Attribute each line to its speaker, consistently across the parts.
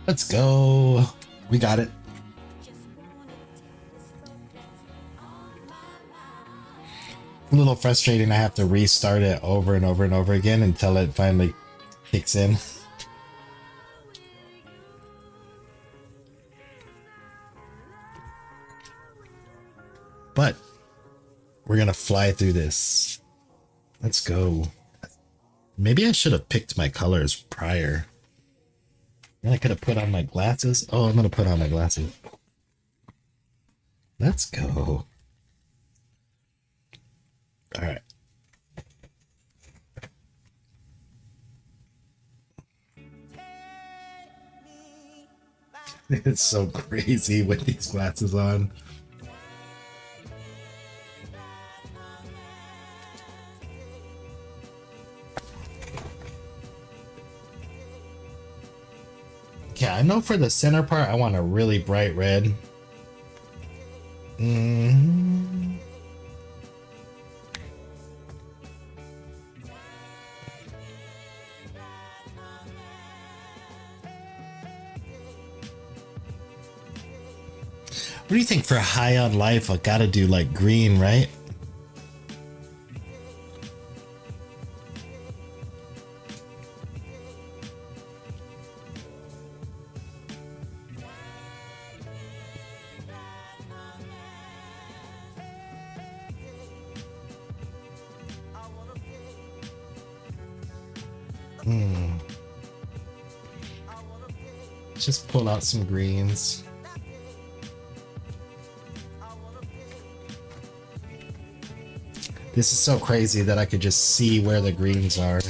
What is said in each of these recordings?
Speaker 1: Let's go. We got it. A little frustrating. I have to restart it over and over and over again until it finally kicks in. But we're gonna fly through this. Let's go. Maybe I should have picked my colors prior. Then I could have put on my glasses. Oh, I'm gonna put on my glasses. Let's go. All right. It's so crazy with these glasses on. Okay, I know for the center part, I want a really bright red. What do you think for High on Life? I gotta do like green, right? Just pull out some greens. This is so crazy that I could just see where the greens are.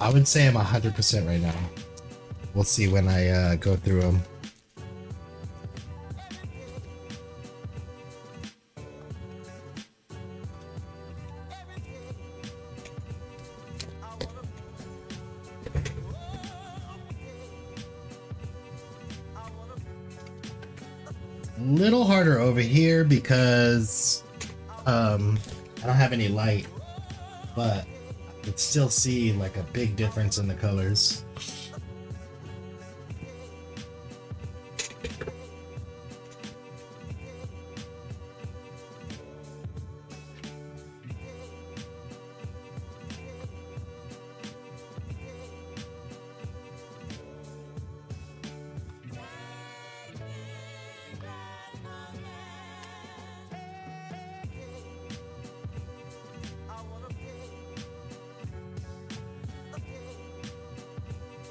Speaker 1: I would say I'm 100% right now. We'll see when I go through them. Little harder over here because I don't have any light, but I could still see like a big difference in the colors.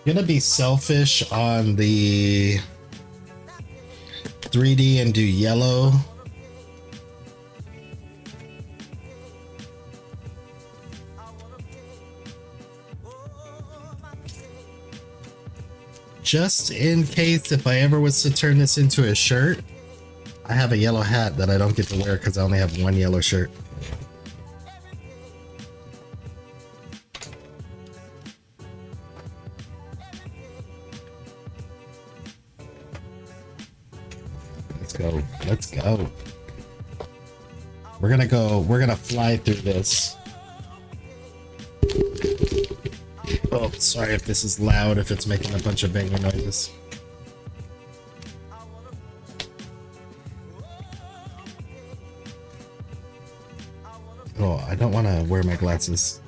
Speaker 1: Gonna be selfish on the 3D and do yellow. Just in case if I ever was to turn this into a shirt, I have a yellow hat that I don't get to wear because I only have one yellow shirt. Let's go. We're gonna fly through this. Oh, sorry if this is loud, if it's making a bunch of banging noises. Oh, I don't want to wear my glasses.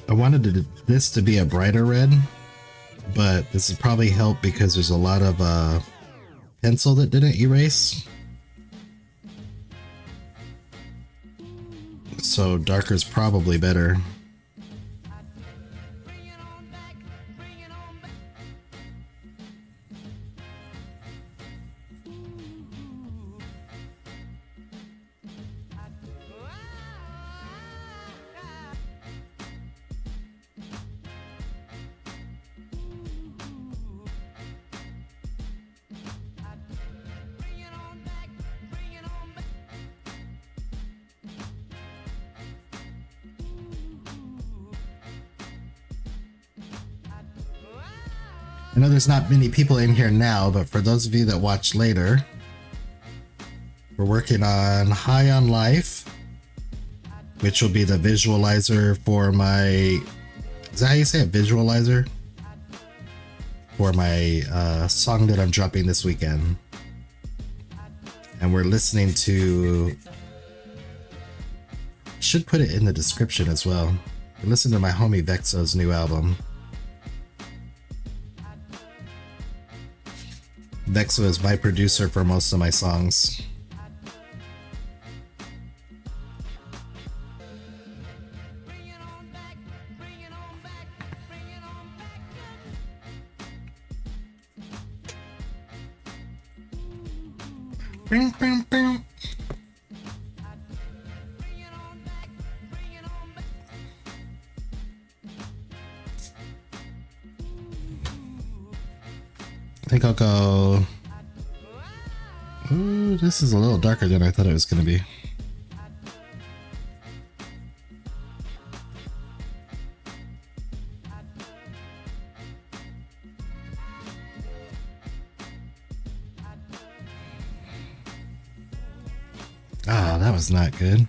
Speaker 1: I wanted this to be a brighter red, but this would probably help because there's a lot of pencil that didn't erase. So darker is probably better. I know there's not many people in here now, but for those of you that watch later, we're working on High on Life, which will be the visualizer for my, is that how you say it? Visualizer? For my song that I'm dropping this weekend. And we're listening to, should put it in the description as well. Listen to my homie Vexo's new album. Vexo is my producer for most of my songs. Bing, bing, bing. I think I'll go. Ooh, this is a little darker than I thought it was going to be. Ah, that was not good.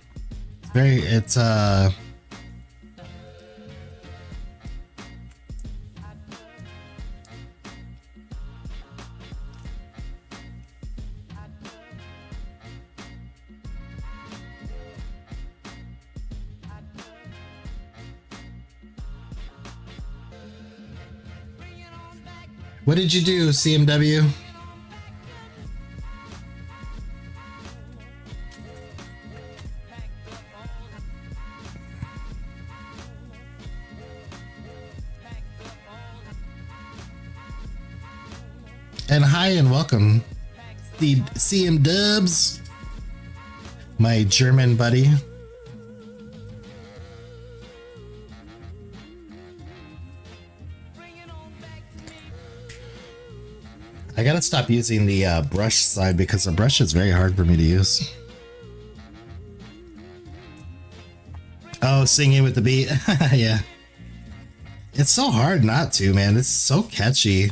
Speaker 1: It's what did you do, CMW? And hi and welcome, the CM Dubs, my German buddy. I gotta stop using the brush side because the brush is very hard for me to use. Oh, singing with the beat. Yeah. It's so hard not to, man. It's so catchy.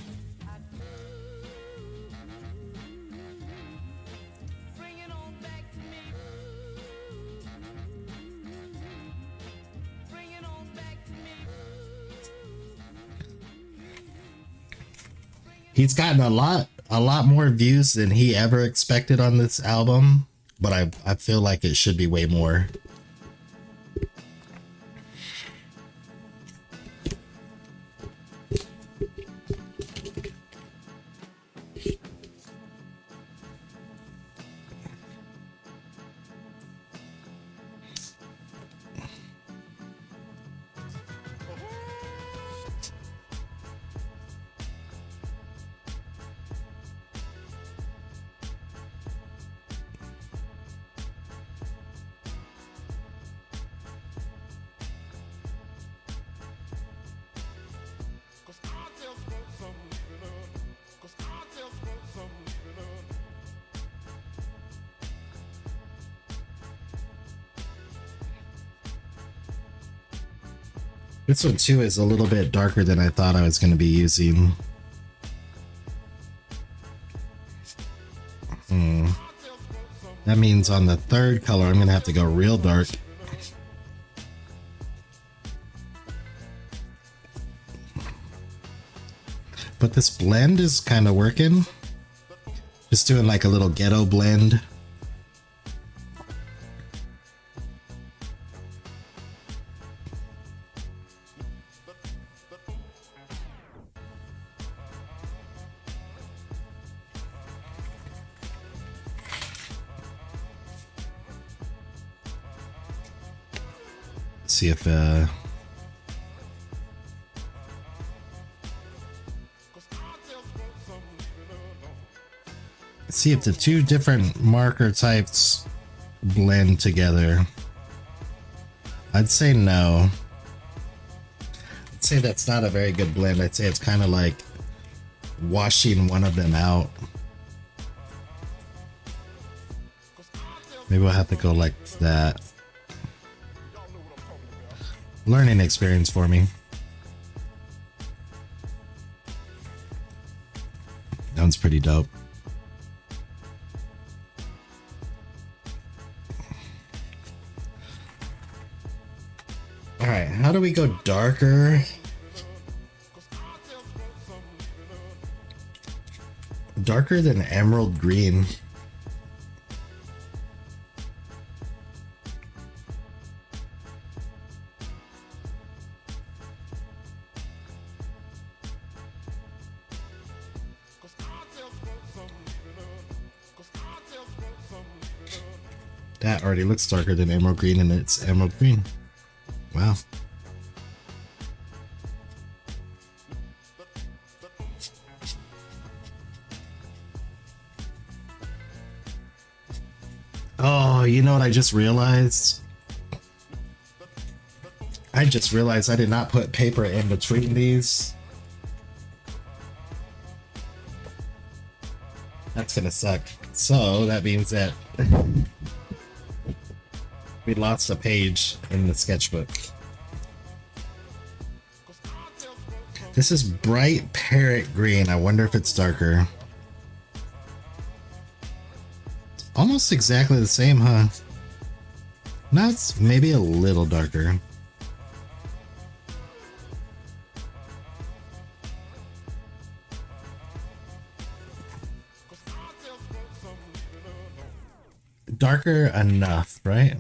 Speaker 1: He's gotten a lot more views than he ever expected on this album, but I feel like it should be way more. This one too is a little bit darker than I thought I was going to be using. That means on the third color I'm going to have to go real dark. But this blend is kind of working. Just doing like a little ghetto blend. See if see if the two different marker types blend together. I'd say no. I'd say that's not a very good blend. I'd say it's kind of like washing one of them out. Maybe we'll have to go like that. Learning experience for me. That one's pretty dope. All right, how do we go darker? Darker than emerald green. That already looks darker than emerald green, and it's emerald green. Wow. Oh, you know what I just realized? I just realized I did not put paper in between these. That's gonna suck. So that means that we lost a page in the sketchbook. This is bright parrot green. I wonder if it's darker. It's almost exactly the same, huh? No, it's maybe a little darker. Darker enough, right?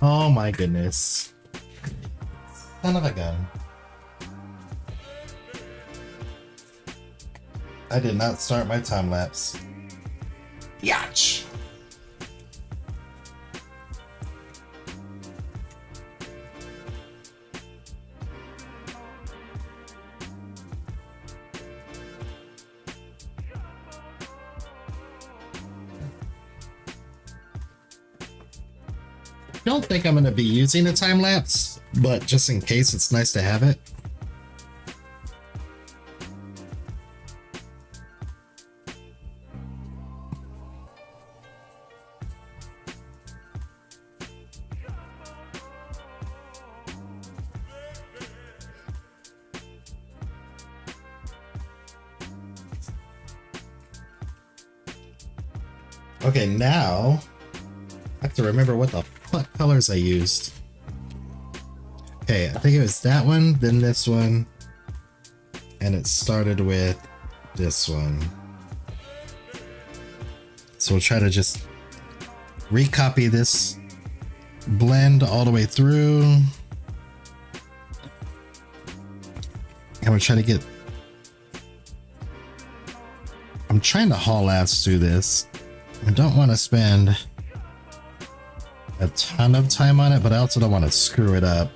Speaker 1: Oh my goodness. Son of a gun. I did not start my time lapse. Yatch! Don't think I'm going to be using a time lapse, but just in case, it's nice to have it. Okay, now I have to remember what the fuck colors I used. Okay, I think it was that one, then this one, and it started with this one. So we'll try to just recopy this blend all the way through. And we'll try to get... I'm trying to haul ass through this. I don't want to spend a ton of time on it, but I also don't want to screw it up.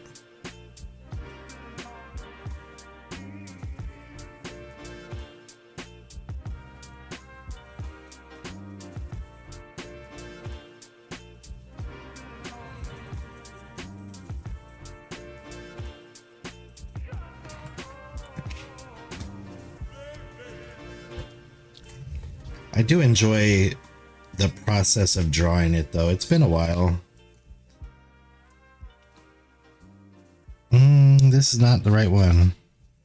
Speaker 1: I do enjoy the process of drawing it, though. It's been a while. this is not the right one.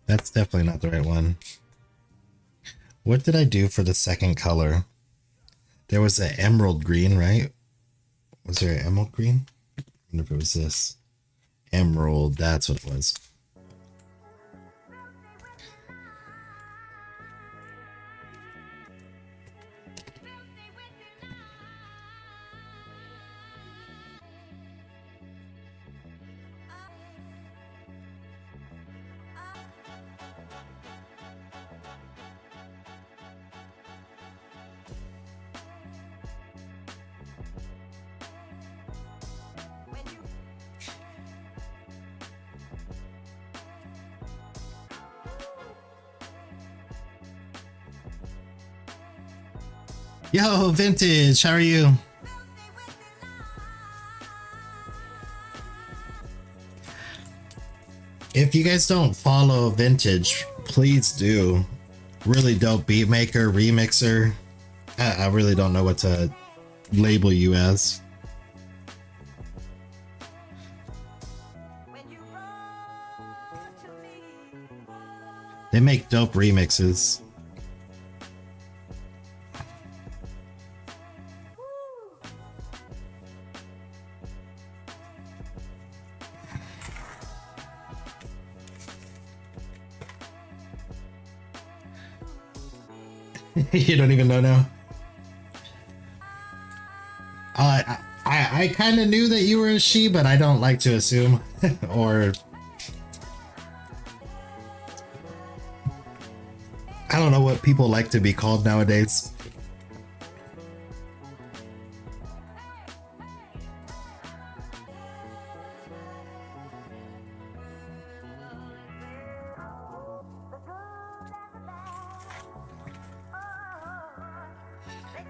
Speaker 1: That's definitely not the right one. What did I do for the second color? There was an emerald green, right? Was there an emerald green? I wonder if it was this. Emerald, that's what it was. Yo, Vintage, how are you? If you guys don't follow Vintage, please do. Really dope beat maker, remixer. I really don't know what to label you as. They make dope remixes. You don't even know now? I kind of knew that you were a she, but I don't like to assume. Or... I don't know what people like to be called nowadays.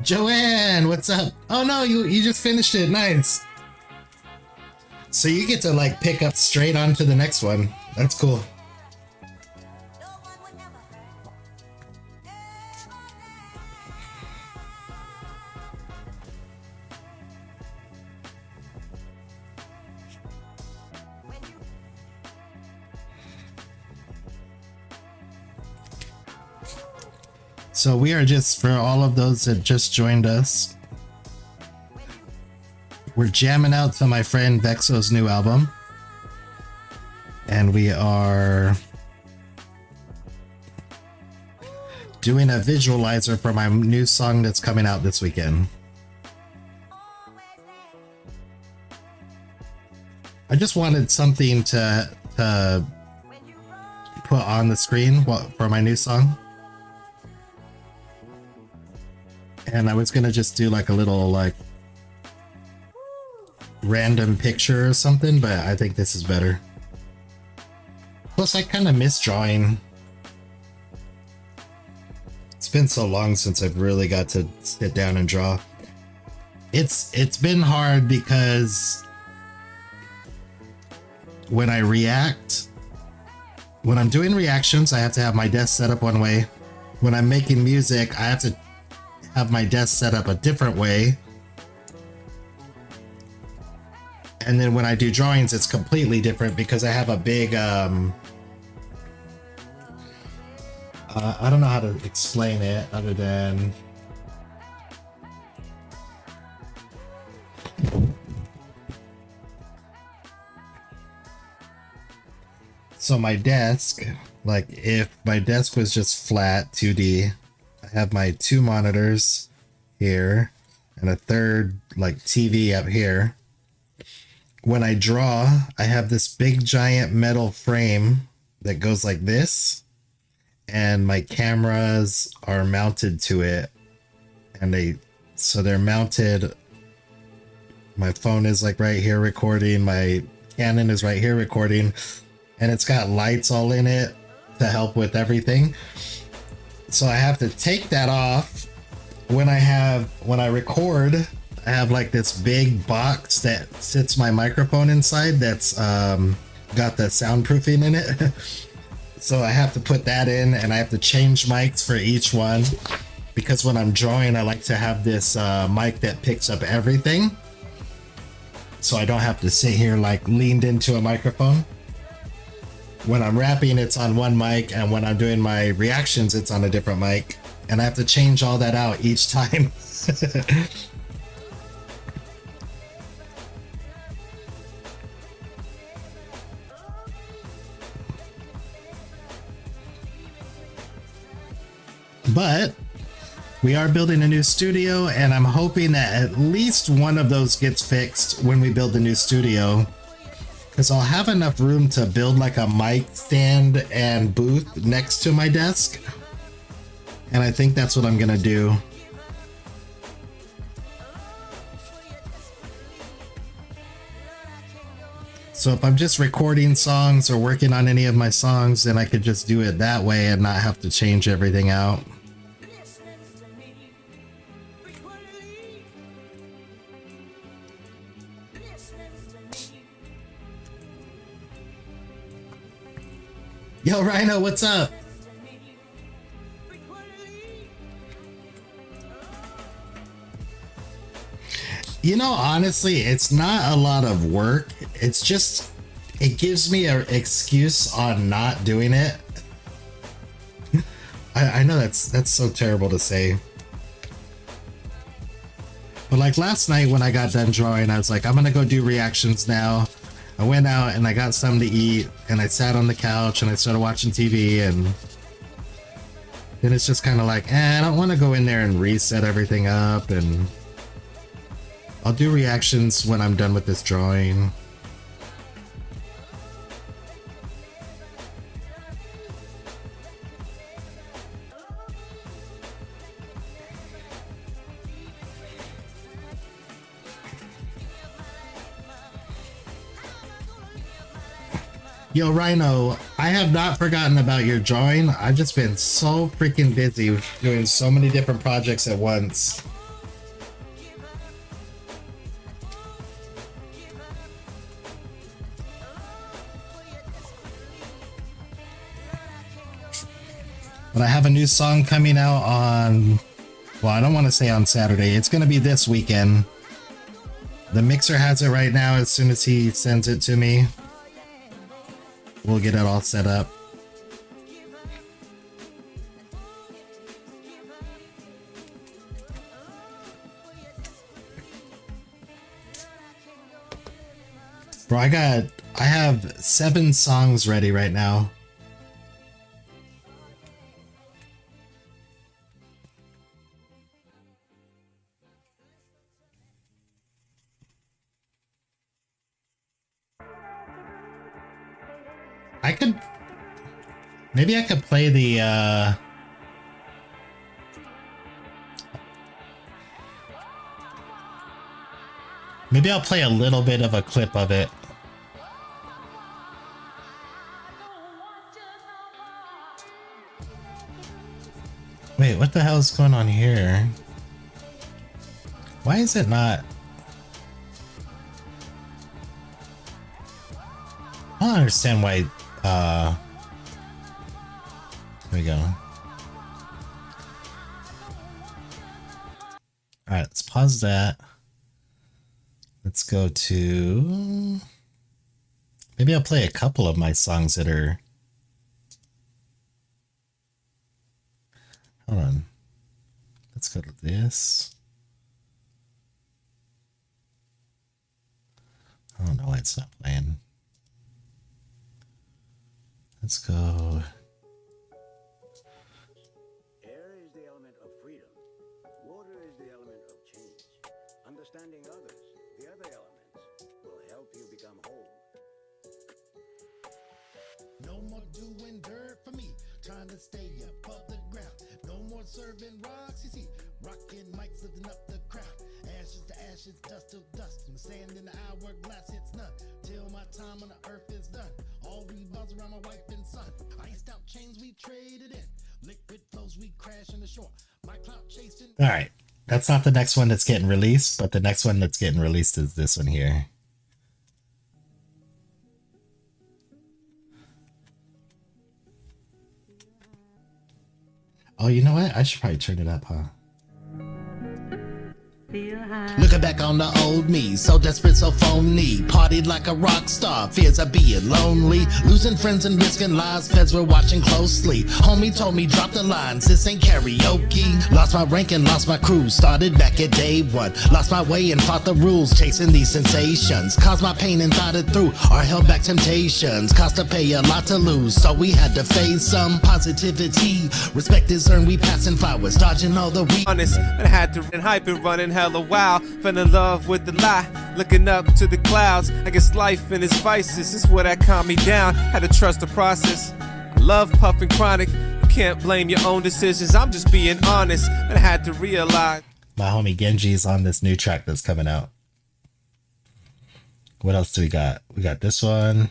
Speaker 1: Joanne, what's up? Oh no, you just finished it. Nice. So you get to like pick up straight onto the next one. That's cool. So we are just, for all of those that just joined us, we're jamming out to my friend Vexo's new album. And we are doing a visualizer for my new song that's coming out this weekend. I just wanted something to put on the screen for my new song. And I was gonna just do like a little like random picture or something, but I think this is better. Plus I kind of miss drawing. It's been so long since I've really got to sit down and draw. It's been hard because when I react, when I'm doing reactions, I have to have my desk set up one way. When I'm making music, I have to have my desk set up a different way. And then when I do drawings, it's completely different because I have a big, I don't know how to explain it other than so my desk, like if my desk was just flat 2D, I have my two monitors here and a third like TV up here. When I draw, I have this big giant metal frame that goes like this, and my cameras are mounted to it, and they're mounted. My phone is like right here recording, my Canon is right here recording, and it's got lights all in it to help with everything. So I have to take that off when I record. I have like this big box that sits my microphone inside that's got the soundproofing in it. So I have to put that in, and I have to change mics for each one because when I'm drawing, I like to have this mic that picks up everything. So I don't have to sit here like leaned into a microphone. when I'm rapping, it's on one mic, and when I'm doing my reactions, it's on a different mic. And I have to change all that out each time. But we are building a new studio, and I'm hoping that at least one of those gets fixed when we build the new studio. Because I'll have enough room to build like a mic stand and booth next to my desk. And I think that's what I'm gonna do. So if I'm just recording songs or working on any of my songs, then I could just do it that way and not have to change everything out. Yo, Rhino, what's up? You know, honestly, it's not a lot of work. It's just, it gives me an excuse on not doing it. I know that's so terrible to say. But like last night when I got done drawing, I was like, I'm gonna go do reactions now. I went out and I got something to eat, and I sat on the couch and I started watching TV, and then it's just kind of like, I don't want to go in there and reset everything up, and I'll do reactions when I'm done with this drawing. Yo, Rhino, I have not forgotten about your drawing. I've just been so freaking busy doing so many different projects at once. But I have a new song coming out on, well, I don't want to say on Saturday. It's going to be this weekend. The mixer has it right now. As soon as he sends it to me, we'll get it all set up. Bro, I have 7 songs ready right now. Maybe I could play the maybe I'll play a little bit of a clip of it. Wait, what the hell is going on here? Why is it not? I don't understand why. Here we go. Alright, let's pause that. Let's go to... Maybe I'll play a couple of my songs that are... Hold on. Let's go to this. I don't know why it's not playing. Let's go... Stay above the ground. No more serving rocks, you see. Rocking mics lifting up the crowd. Ashes to ashes, dust to dust. When sand in the hourglass hits none. Till my time on the earth is done. All revolves around my wife and son. Iced out chains we traded in. Liquid flows we crash on the shore. My clout chasing. Alright. That's not the next one that's getting released, but the next one that's getting released is this one here. Oh, you know what? I should probably turn it up, huh? Looking back on the old me, so desperate, so phony. Partied like a rock star, fears of being lonely. Losing friends and risking lives, feds were watching closely. Homie told me drop the lines, this ain't karaoke. Lost my rank and lost my crew, started back at day one. Lost my way and fought the rules, chasing these sensations. Caused my pain and thought it through, or held back temptations. Cost to pay, a lot to lose, so we had to face some positivity. Respect is earned, we passing flowers, dodging all the weak.
Speaker 2: Honest, and I had to run hype and running hella wild. Fell in love with the lie, looking up to the clouds. I guess life and its vices is what that calmed me down. Had to trust the process. I love puffing chronic. You can't blame your own decisions. I'm just being honest, and I had to realize.
Speaker 1: My homie Genji's on this new track that's coming out. What else do we got? We got this one.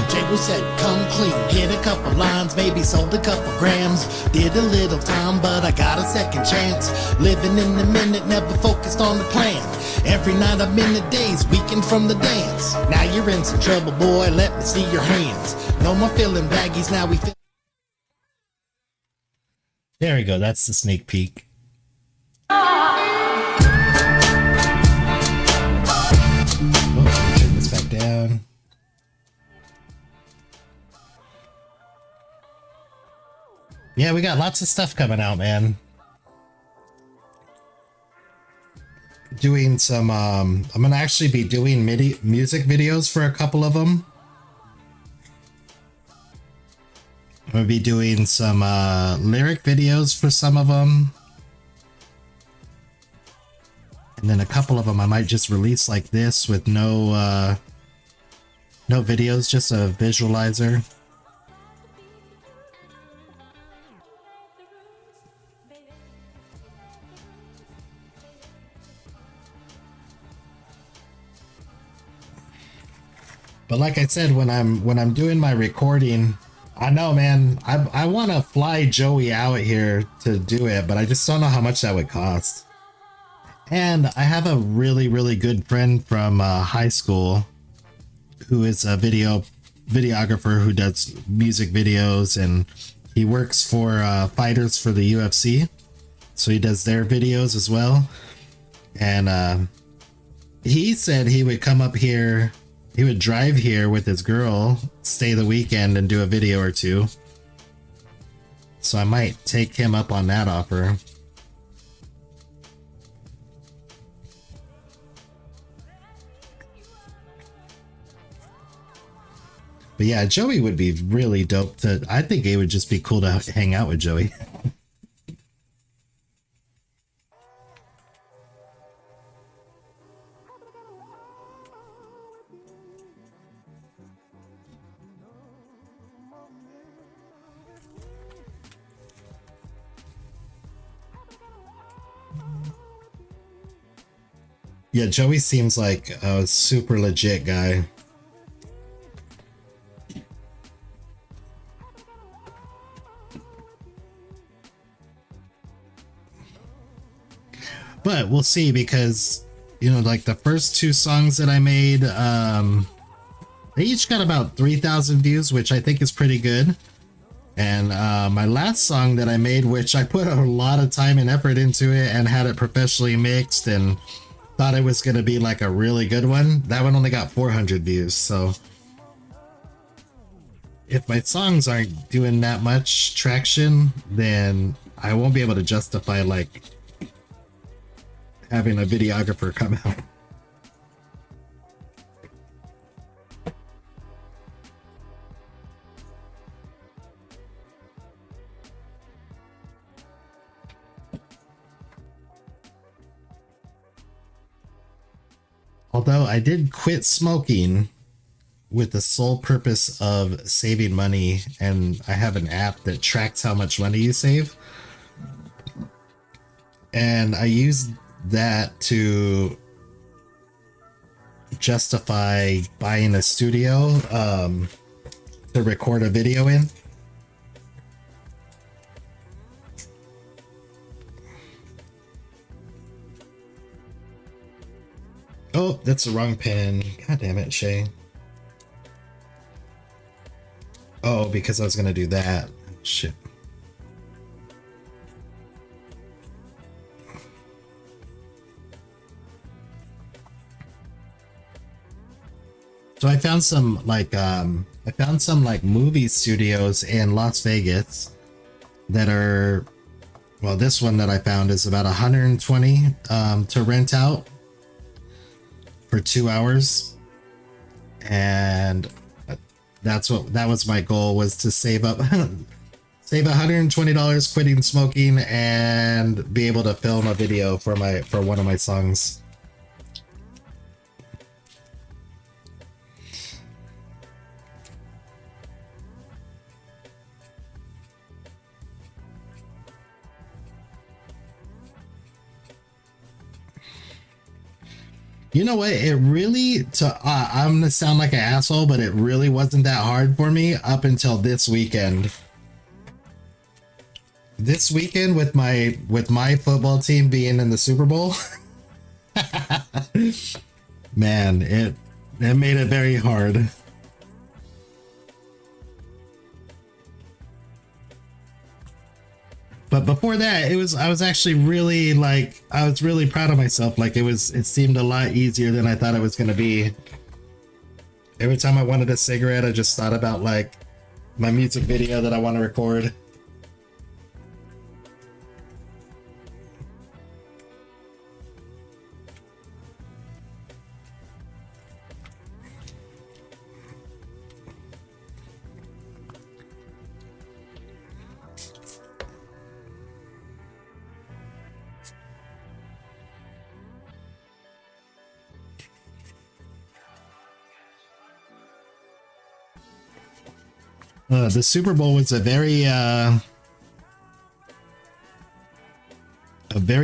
Speaker 1: Jables said, come clean, get a couple lines, maybe sold a couple grams. Did a little time, but I got a second chance. Living in the minute, never focused on the plan. Every night I'm in the days, weekend from the dance. Now you're in some trouble, boy, let me see your hands. No more feeling baggies, now we feel. There we go, that's the sneak peek. Oh, turn this back down. Yeah, we got lots of stuff coming out, man. Doing some, I'm gonna actually be doing music videos for a couple of them. I'm gonna be doing some lyric videos for some of them. And then a couple of them I might just release like this with no videos, just a visualizer. But like I said, when I'm doing my recording, I know, man, I want to fly Joey out here to do it, but I just don't know how much that would cost. And I have a really, really good friend from high school who is a videographer who does music videos, and he works for fighters for the UFC. So he does their videos as well. And he said he would come up here. He would drive here with his girl, stay the weekend, and do a video or two. So I might take him up on that offer. But yeah, Joey would be really dope to. I think it would just be cool to hang out with Joey. Yeah, Joey seems like a super legit guy. But we'll see, because, you know, like the first two songs that I made, they each got about 3,000 views, which I think is pretty good. And my last song that I made, which I put a lot of time and effort into it and had it professionally mixed and thought it was going to be like a really good one, that one only got 400 views. So if my songs aren't doing that much traction, then I won't be able to justify like having a videographer come out. Although I did quit smoking with the sole purpose of saving money, and I have an app that tracks how much money you save. And I used that to justify buying a studio to record a video in. Oh, that's the wrong pin. God damn it, Shay. Oh, because I was gonna do that. Shit. So I found some like movie studios in Las Vegas that are, well, this one that I found is about 120 to rent out for 2 hours. And that was my goal, was to save up save $120 quitting smoking and be able to film a video for one of my songs. You know what? It really, I'm gonna sound like an asshole, but it really wasn't that hard for me up until this weekend. This weekend with my football team being in the Super Bowl, man, it made it very hard. But before that, I was actually really I was really proud of myself. Like it seemed a lot easier than I thought it was going to be. Every time I wanted a cigarette, I just thought about like my music video that I want to record. The Super Bowl was a very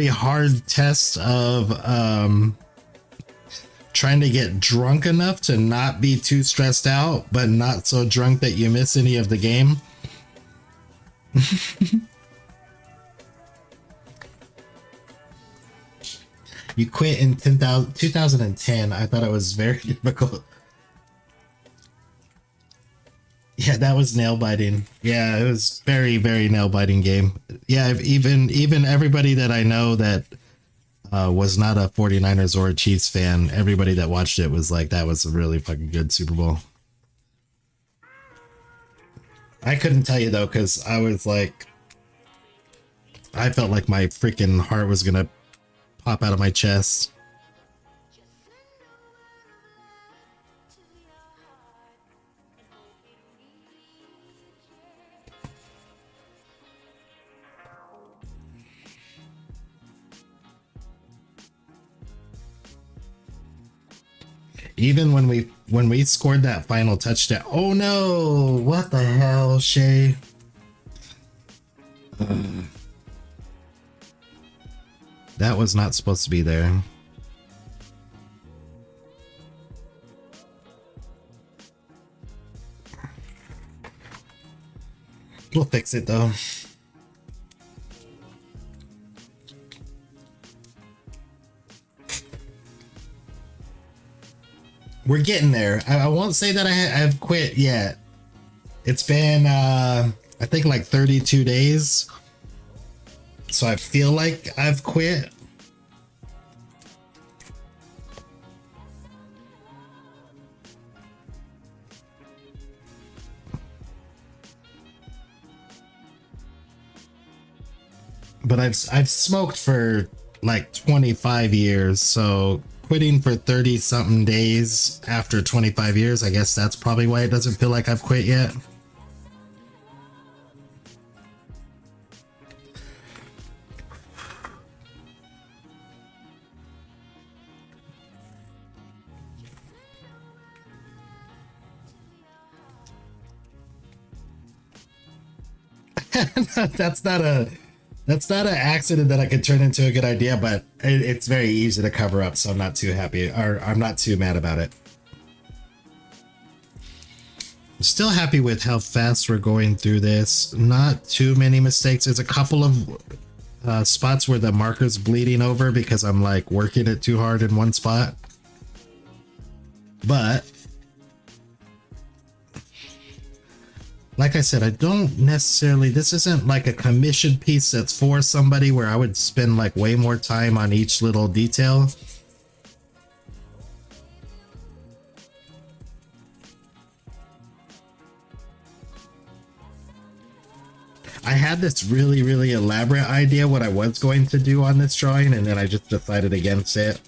Speaker 1: hard test of trying to get drunk enough to not be too stressed out, but not so drunk that you miss any of the game. You quit in 2010. I thought it was very difficult. Yeah, that was nail biting. Yeah, it was very, very nail biting game. Yeah, even everybody that I know that was not a 49ers or a Chiefs fan, everybody that watched it was like, that was a really fucking good Super Bowl. I couldn't tell you though, because I was like, I felt like my freaking heart was gonna pop out of my chest. Even when we scored that final touchdown. Oh no! What the hell, Shay? That was not supposed to be there. We'll fix it though. We're getting there. I won't say that I've quit yet. It's been I think like 32 days. So I feel like I've quit. But I've smoked for like 25 years, so quitting for 30 something days after 25 years, I guess that's probably why it doesn't feel like I've quit yet. That's not an accident that I could turn into a good idea, but it's very easy to cover up, so I'm not too happy, or I'm not too mad about it. I'm still happy with how fast we're going through this. Not too many mistakes. There's a couple of spots where the marker's bleeding over because I'm like working it too hard in one spot. But like I said, I don't necessarily, this isn't like a commission piece that's for somebody where I would spend like way more time on each little detail. I had this really elaborate idea what I was going to do on this drawing, and then I just decided against it.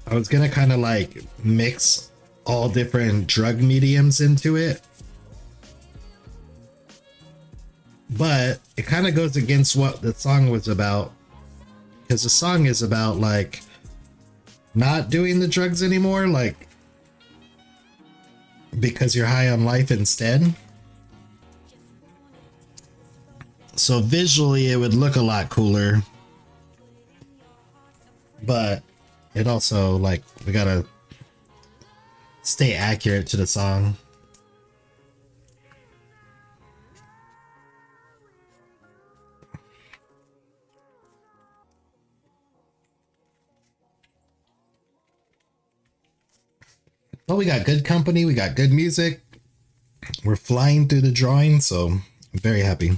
Speaker 1: I was gonna kind of like mix all different drug mediums into it, but it kind of goes against what the song was about, because the song is about like not doing the drugs anymore, like because you're high on life instead. So visually it would look a lot cooler, but it also, like, we gotta stay accurate to the song. Well, we got good company, we got good music. We're flying through the drawing, so I'm very happy.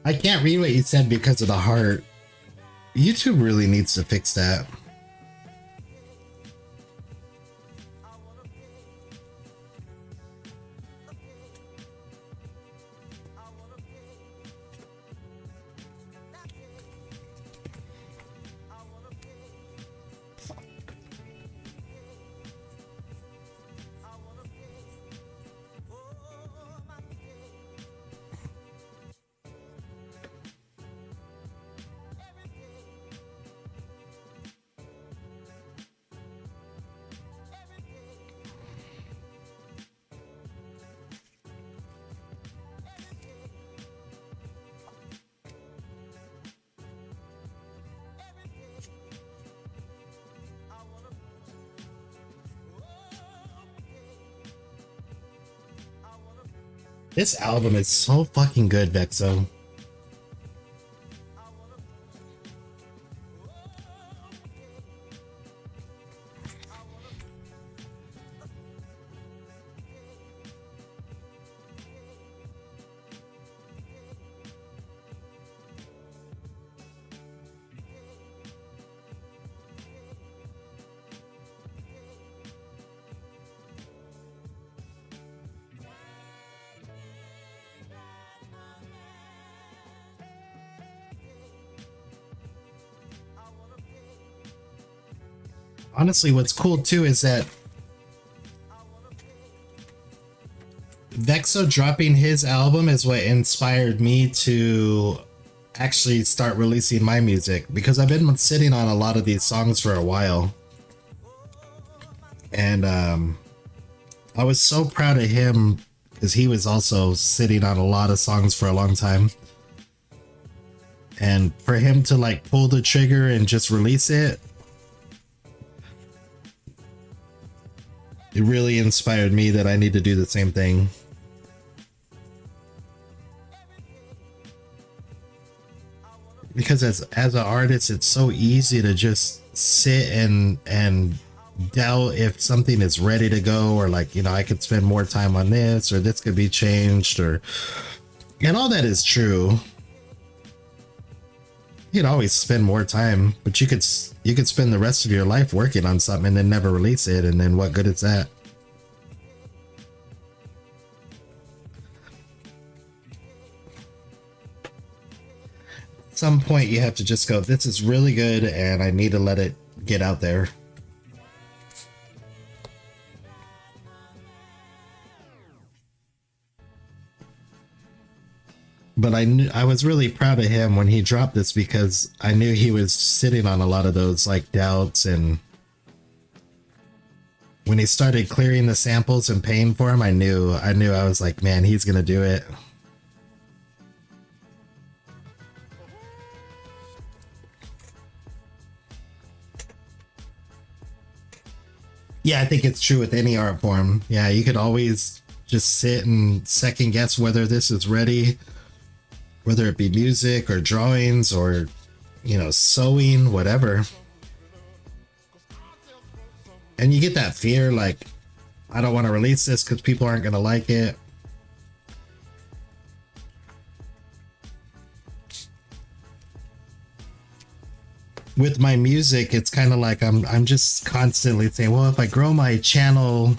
Speaker 1: I can't read what you said because of the heart. YouTube really needs to fix that. This album is so fucking good, Vexo. Honestly, what's cool too is that Vexo dropping his album is what inspired me to actually start releasing my music, because I've been sitting on a lot of these songs for a while. And I was so proud of him because he was also sitting on a lot of songs for a long time. And for him to like pull the trigger and just release it, it really inspired me that I need to do the same thing. Because as an artist, it's so easy to just sit and doubt if something is ready to go, or like, you know, I could spend more time on this, or this could be changed, or, and all that is true. You could always spend more time, but you could spend the rest of your life working on something and then never release it, and then what good is that? At some point you have to just go, this is really good and I need to let it get out there. But I was really proud of him when he dropped this because I knew he was sitting on a lot of those like doubts, and when he started clearing the samples and paying for them, I knew I was like, man, he's gonna do it. Yeah, I think it's true with any art form. Yeah, you could always just sit and second guess whether this is ready, whether it be music or drawings or, you know, sewing, whatever. And you get that fear like, I don't want to release this because people aren't going to like it. With my music, it's kind of like I'm just constantly saying, well, if I grow my channel,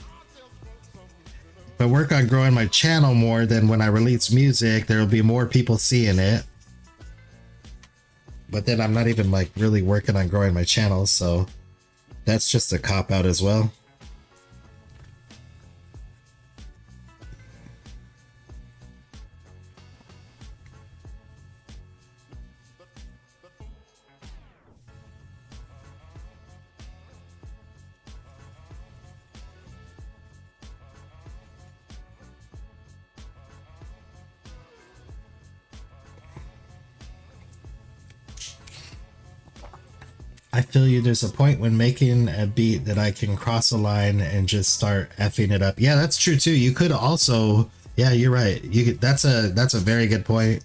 Speaker 1: if I work on growing my channel more, then when I release music, there'll be more people seeing it. But then I'm not even like really working on growing my channel, so that's just a cop out as well. I feel you. There's a point when making a beat that I can cross a line and just start effing it up. Yeah, that's true too. You could also, yeah, you're right. You could, that's a very good point.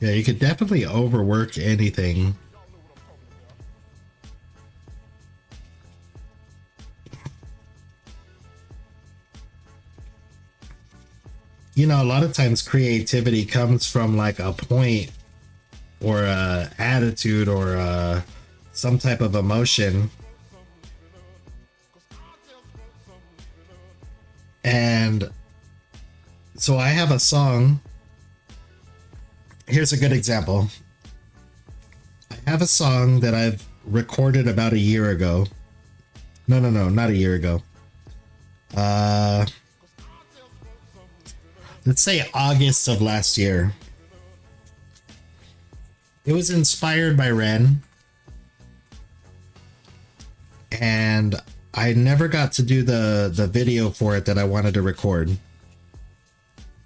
Speaker 1: Yeah, you could definitely overwork anything. You know, a lot of times creativity comes from like a point or a attitude or some type of emotion. And so I have a song. Here's a good example. I have a song that I've recorded about a year ago. No, not a year ago. Let's say August of last year. It was inspired by Ren. And I never got to do the video for it that I wanted to record.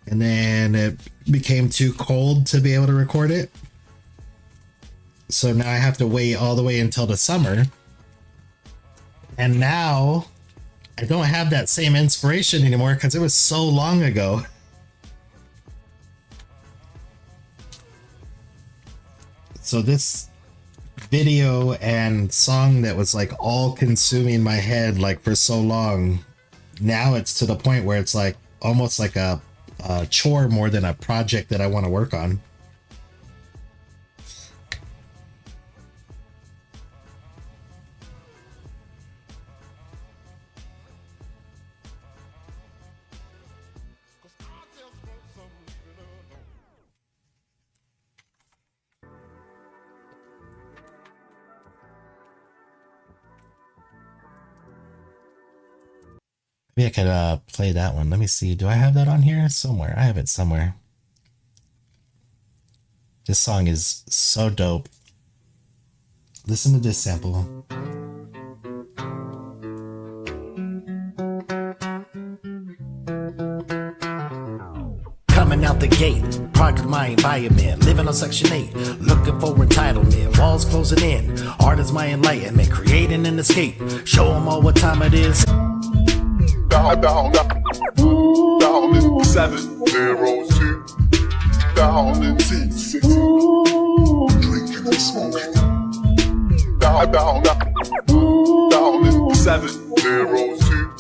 Speaker 1: And then it became too cold to be able to record it. So now I have to wait all the way until the summer. And now I don't have that same inspiration anymore because it was so long ago. So this video and song that was like all consuming my head like for so long, now it's to the point where it's like almost like a chore more than a project that I want to work on. Maybe I could play that one. Let me see. Do I have that on here? Somewhere. I have it somewhere. This song is so dope. Listen to this sample.
Speaker 3: Coming out the gate, product of my environment, living on Section 8, looking for entitlement, walls closing in, art is my enlightenment, creating an escape, show them all what time it is.
Speaker 4: Down in 702, down in T6, drinking and smoking. Down in 702.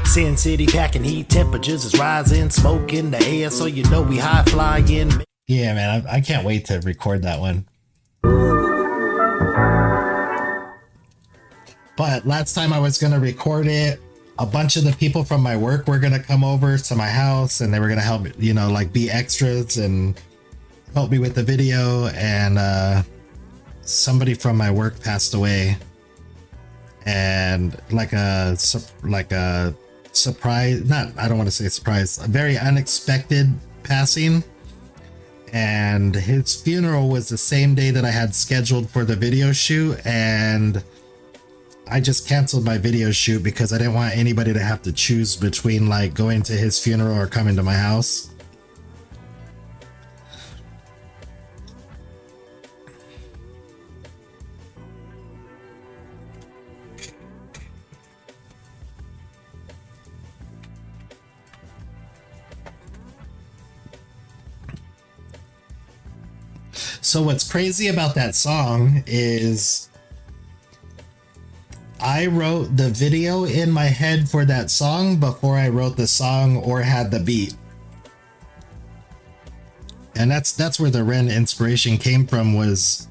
Speaker 3: Sin City packing heat, temperatures is rising, smoke in the air, so you know we high flying.
Speaker 1: Yeah, man, I can't wait to record that one. But last time I was going to record it, a bunch of the people from my work were going to come over to my house and they were going to help, you know, like be extras and help me with the video. And somebody from my work passed away, and like a surprise, not, I don't want to say surprise, a very unexpected passing. And his funeral was the same day that I had scheduled for the video shoot, and I just canceled my video shoot because I didn't want anybody to have to choose between like going to his funeral or coming to my house. So what's crazy about that song is I wrote the video in my head for that song before I wrote the song or had the beat. And that's where the Ren inspiration came from. Was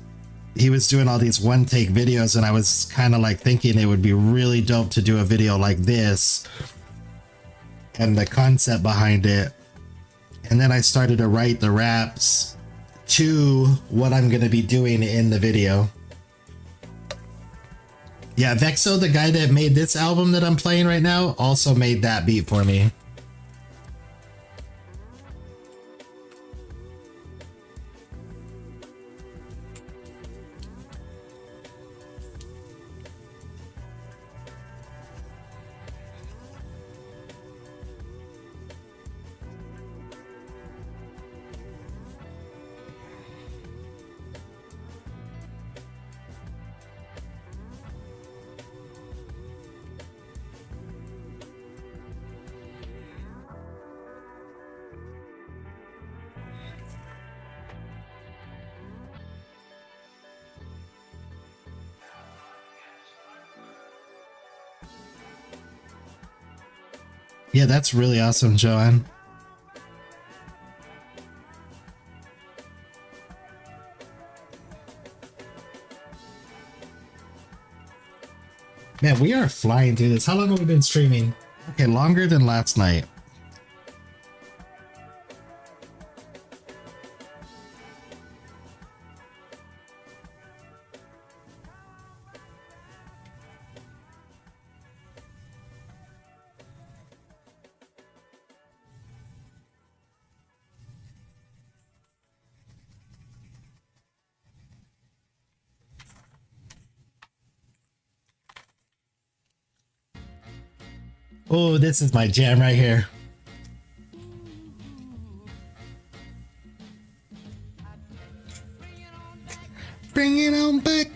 Speaker 1: he was doing all these one take videos, and I was kind of like thinking it would be really dope to do a video like this and the concept behind it. And then I started to write the raps to what I'm going to be doing in the video. Yeah, Vexo, the guy that made this album that I'm playing right now, also made that beat for me. Yeah, that's really awesome, Joanne. Man, we are flying through this. How long have we been streaming? Okay, longer than last night. Oh, this is my jam right here. Bring it on back.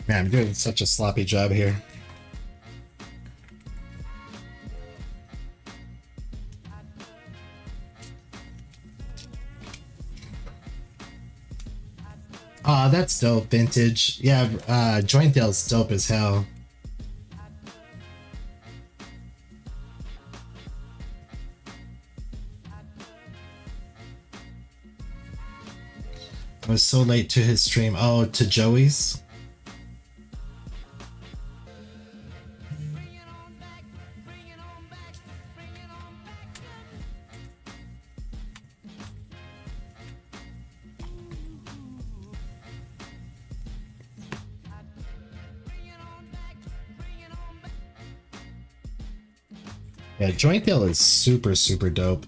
Speaker 1: Man, I'm doing such a sloppy job here. Aw, that's dope, vintage. Yeah, Joint Dale's dope as hell. I was so late to his stream. Oh, to Joey's? Yeah, Joint Dale is super, super dope.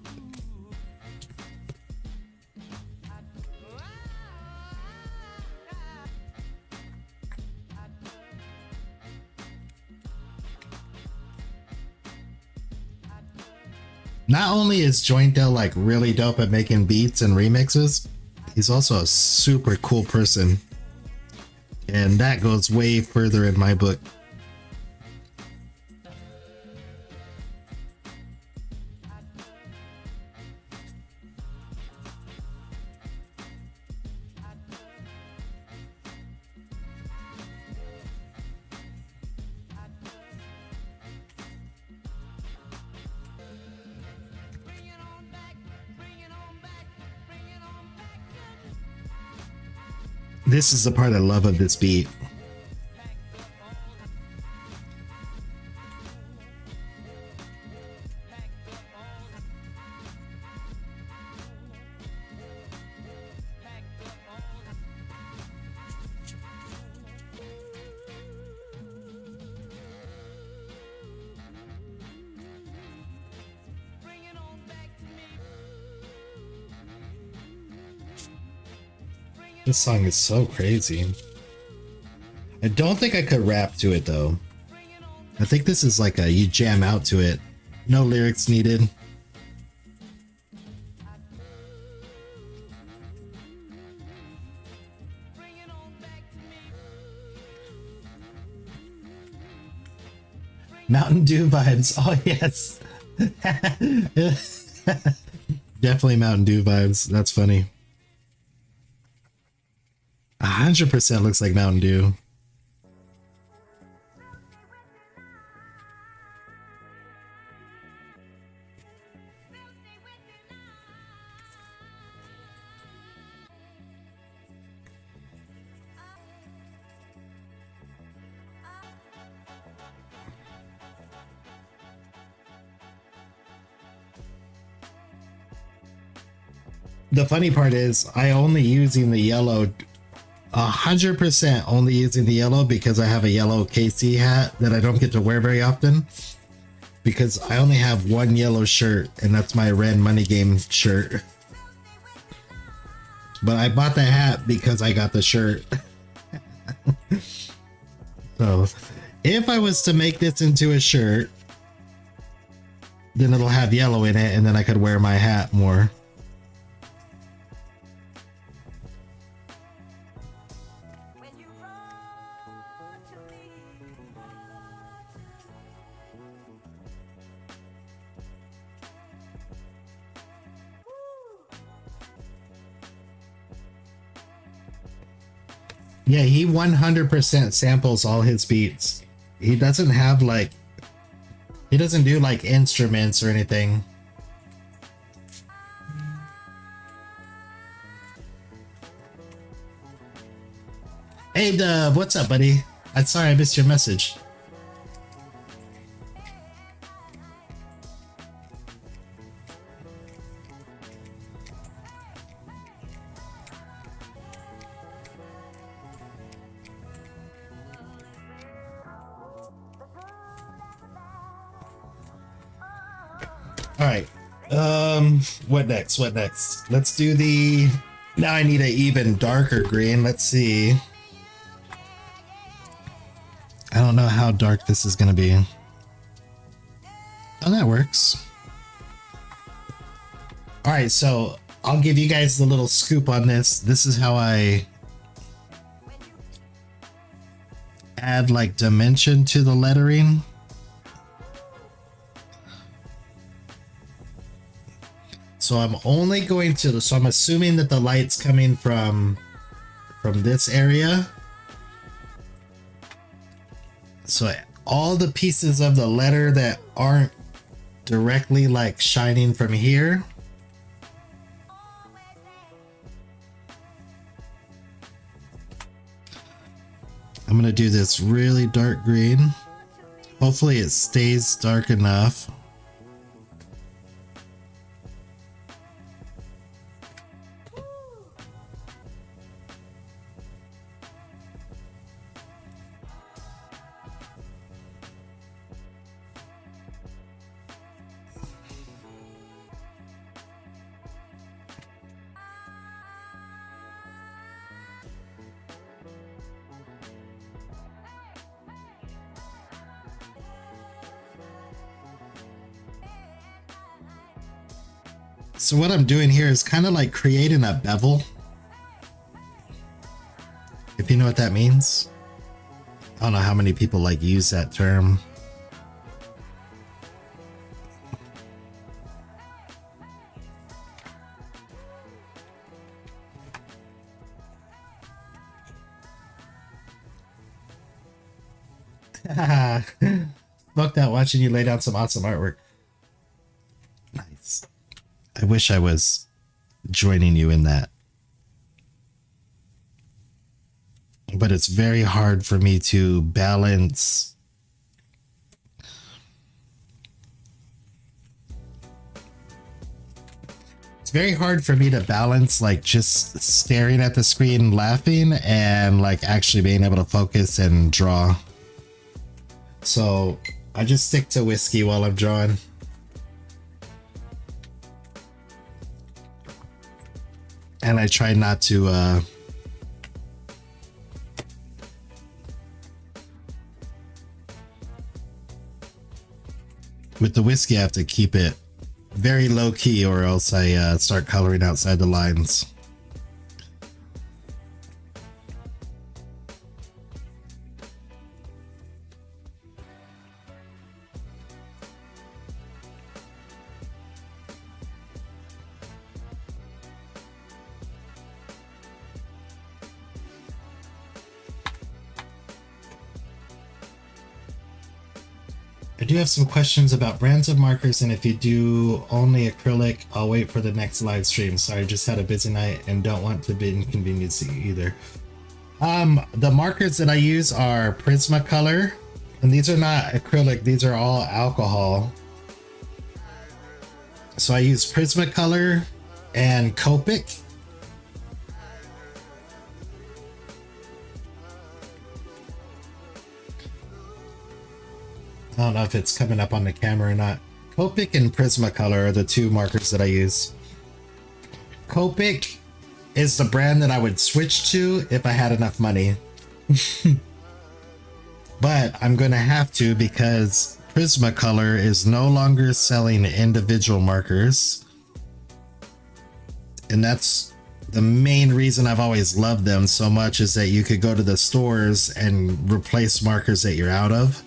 Speaker 1: Not only is Joint Dale like really dope at making beats and remixes, he's also a super cool person. And that goes way further in my book. This is the part I love of this beat. This song is so crazy. I don't think I could rap to it though. I think this is like a you jam out to it. No lyrics needed. Mountain Dew vibes. Oh yes. Definitely Mountain Dew vibes. That's funny. 100% looks like Mountain Dew. The funny part is I only using the yellow 100% only using the yellow because I have a yellow KC hat that I don't get to wear very often because I only have one yellow shirt and that's my Red Money Game shirt. But I bought the hat because I got the shirt. So if I was to make this into a shirt, then it'll have yellow in it and then I could wear my hat more. Yeah, he 100% samples all his beats. He doesn't have like, he doesn't do like instruments or anything. Hey Dub, what's up, buddy? I'm sorry I missed your message. All right. What next? What next? Let's do the. Now I need an even darker green. Let's see. I don't know how dark this is gonna be. Oh, that works. All right, so I'll give you guys the little scoop on this. This is how I add like dimension to the lettering. So I'm only going to, so I'm assuming that the light's coming from this area. So all the pieces of the letter that aren't directly like shining from here, I'm gonna do this really dark green. Hopefully it stays dark enough. So what I'm doing here is kind of like creating a bevel. If you know what that means. I don't know how many people like use that term. Fuck that, watching you lay down some awesome artwork. Nice. I wish I was joining you in that. but it's very hard for me to balance. It's very hard for me to balance like just staring at the screen laughing and like actually being able to focus and draw. So I just stick to whiskey while I'm drawing. And I try not to with the whiskey I have to keep it very low key or else I start coloring outside the lines. I do have some questions about brands of markers, and if you do only acrylic, I'll wait for the next live stream. Sorry, just had a busy night and don't want to be inconvenienced either. The markers that I use are Prismacolor, and these are not acrylic, these are all alcohol. So I use Prismacolor and Copic. I don't know if it's coming up on the camera or not. Copic and Prismacolor are the two markers that I use. Copic is the brand that I would switch to if I had enough money. But I'm going to have to because Prismacolor is no longer selling individual markers. And that's the main reason I've always loved them so much, is that you could go to the stores and replace markers that you're out of.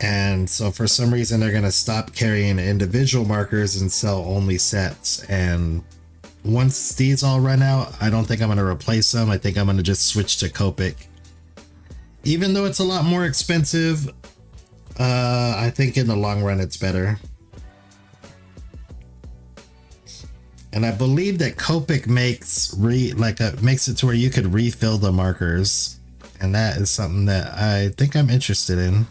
Speaker 1: And so for some reason they're going to stop carrying individual markers and sell only sets. And once these all run out, I don't think I'm going to replace them. I think I'm going to just switch to Copic. Even though it's a lot more expensive, I think in the long run it's better. And I believe that Copic makes makes it to where you could refill the markers. And that is something that I think I'm interested in.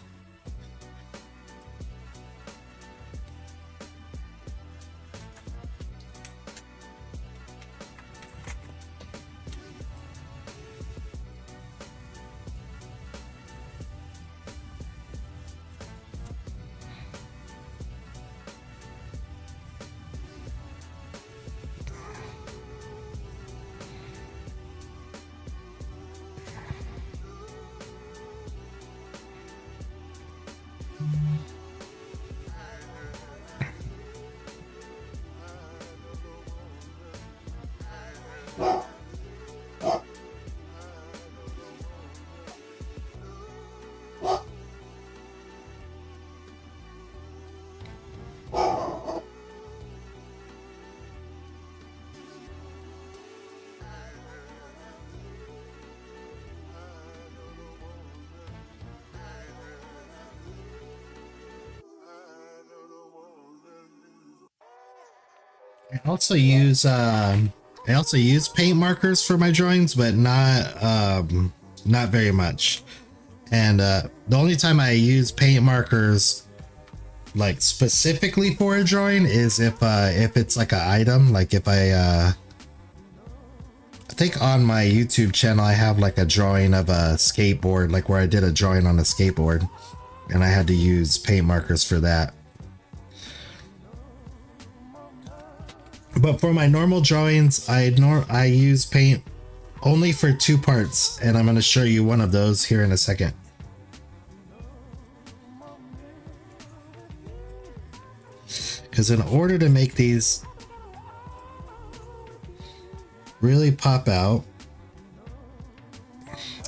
Speaker 1: I also use paint markers for my drawings, but not very much. And the only time I use paint markers like specifically for a drawing is if it's like an item, like if I think on my YouTube channel I have like a drawing of a skateboard, like where I did a drawing on a skateboard and I had to use paint markers for that. But for my normal drawings, I use paint only for two parts, and I'm going to show you one of those here in a second. Because in order to make these really pop out,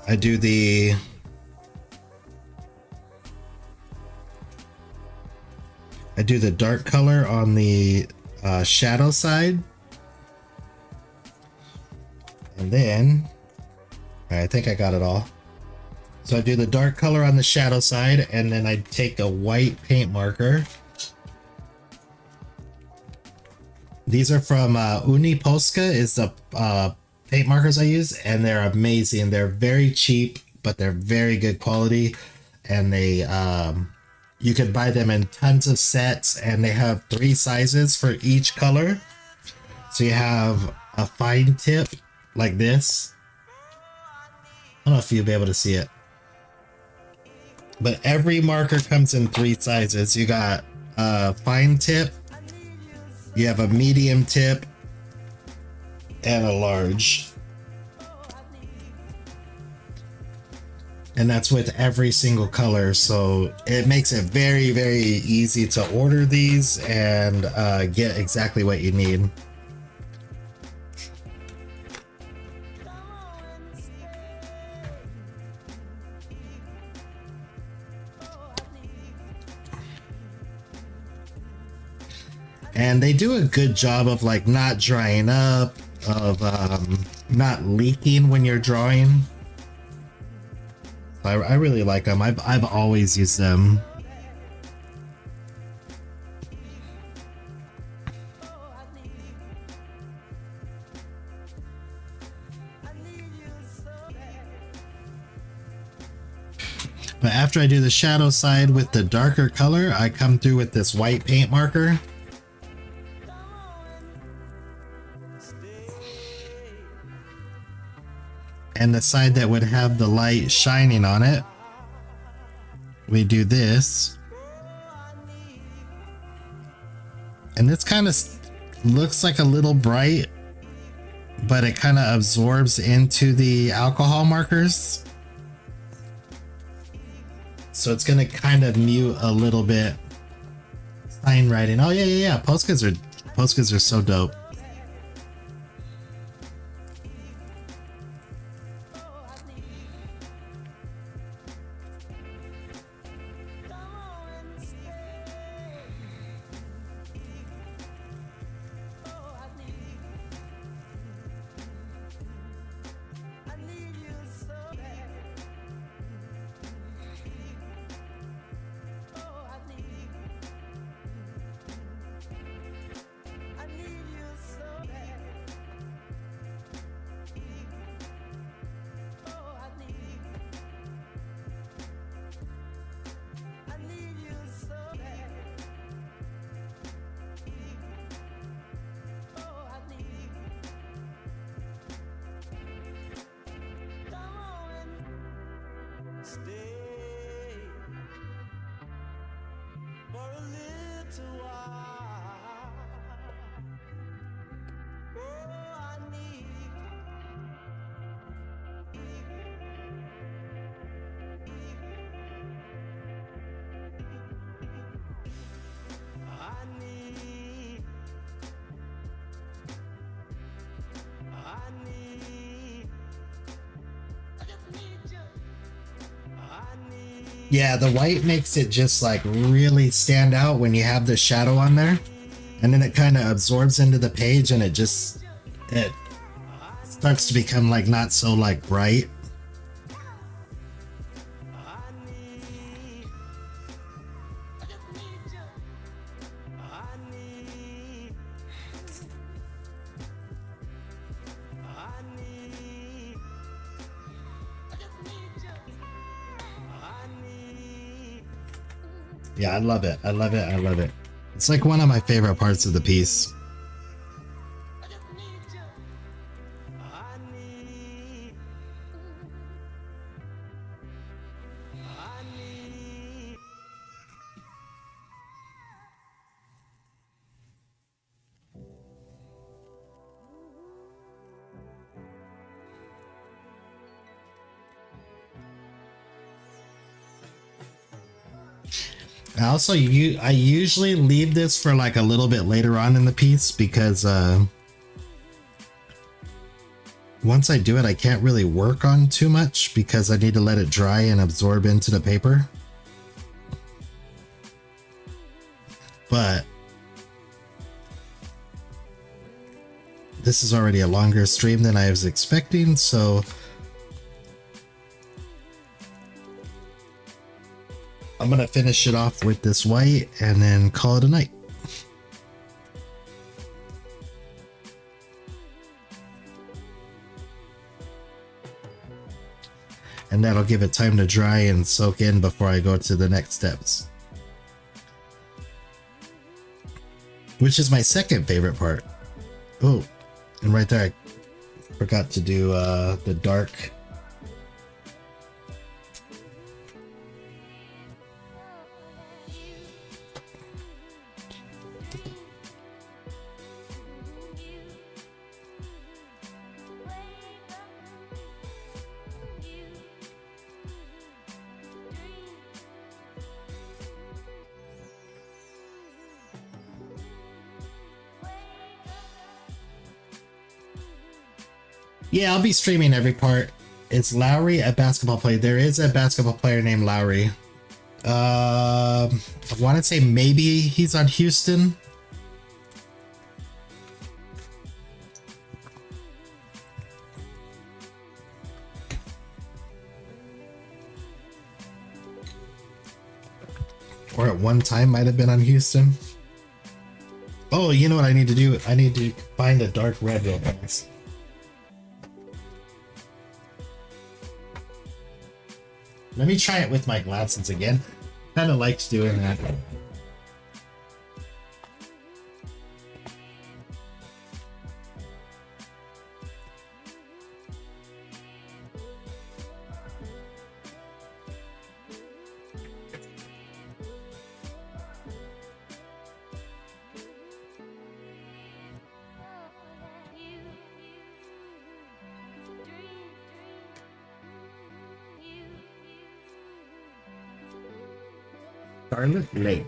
Speaker 1: I do the dark color on the shadow side, and then I think I got it all. So I do the dark color on the shadow side, and then I take a white paint marker. These are from Uniposca, is the paint markers I use, and they're amazing. They're very cheap, but they're very good quality, and they you could buy them in tons of sets, and they have 3 sizes for each color. So you have a fine tip like this. I don't know if you'll be able to see it, but every marker comes in 3 sizes. You got a fine tip, you have a medium tip, and a large. And that's with every single color, so it makes it very, very easy to order these and get exactly what you need. And they do a good job of like not drying up, of not leaking when you're drawing. I really like them. I've always used them. But after I do the shadow side with the darker color, I come through with this white paint marker. And the side that would have the light shining on it, we do this. And this kind of looks like a little bright, but it kind of absorbs into the alcohol markers. So it's going to kind of mute a little bit. Sign writing. Oh yeah. Poscas are so dope. Yeah, the white makes it just like really stand out when you have the shadow on there, and then it kind of absorbs into the page, and it starts to become like not so like bright. Yeah, I love it. I love it. I love it. It's like one of my favorite parts of the piece. Also, I usually leave this for like a little bit later on in the piece because once I do it, I can't really work on too much because I need to let it dry and absorb into the paper. But this is already a longer stream than I was expecting, so I'm gonna finish it off with this white and then call it a night. and that'll give it time to dry and soak in before I go to the next steps. Which is my second favorite part. Oh, and right there I forgot to do the dark. Yeah, I'll be streaming every part. It's Lowry, a basketball player. There is a basketball player named Lowry. I want to say maybe he's on Houston. Or at one time might have been on Houston. Oh, you know what I need to do? I need to find a dark red real fast. Let me try it with my glasses again. Kind of liked doing that. Charlotte Lake.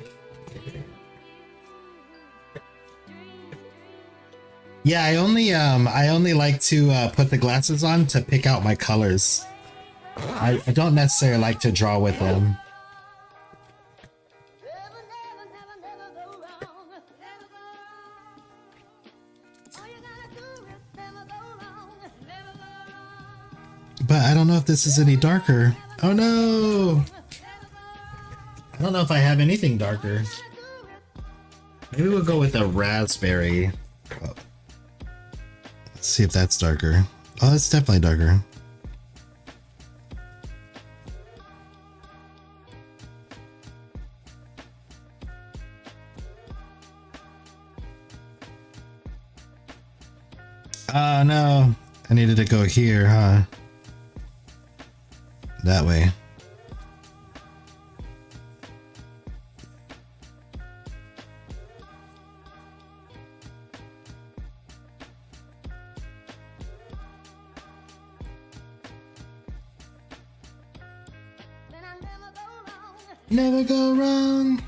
Speaker 1: Yeah, I only like to put the glasses on to pick out my colors. I don't necessarily like to draw with them. But I don't know if this is any darker. Oh no! I don't know if I have anything darker. Maybe we'll go with a raspberry. Oh. Let's see if that's darker. Oh, that's definitely darker. Oh no, I needed to go here, huh? That way. Never go wrong.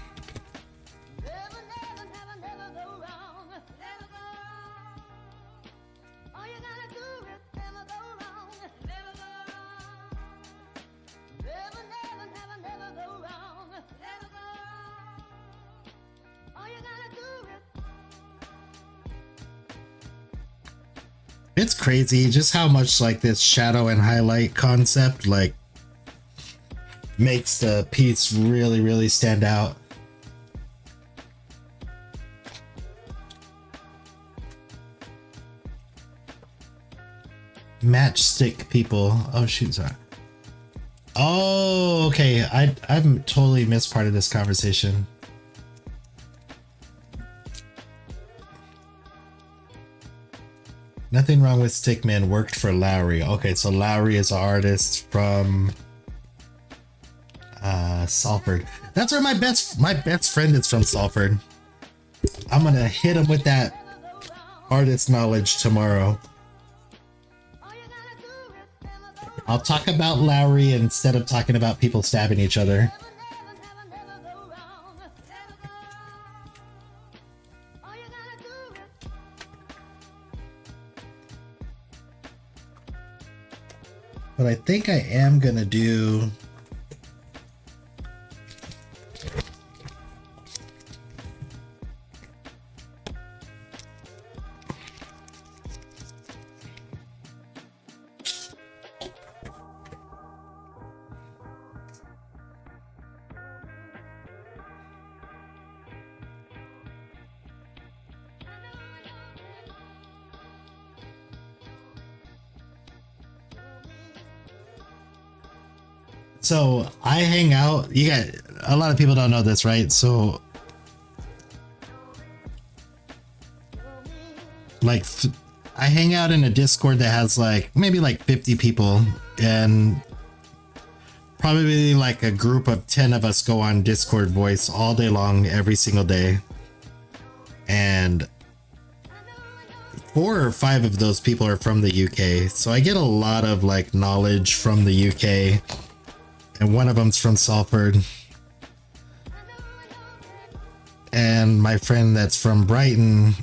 Speaker 1: It's crazy just how much like this shadow and highlight concept like makes the piece really, really stand out. Matchstick people. Oh shoot, sorry. Oh, okay. I've totally missed part of this conversation. Nothing wrong with Stickman worked for Lowry. Okay, so Lowry is an artist from Salford. That's where my best friend is from, Salford. I'm gonna hit him with that artist knowledge tomorrow. I'll talk about Lowry instead of talking about people stabbing each other. But I think I am gonna do So I hang out. You got a lot of people don't know this, right? So like I hang out in a Discord that has like maybe like 50 people, and probably like a group of 10 of us go on Discord voice all day long, every single day. And 4 or 5 of those people are from the UK. So I get a lot of like knowledge from the UK. And one of them's from Salford. And my friend that's from Brighton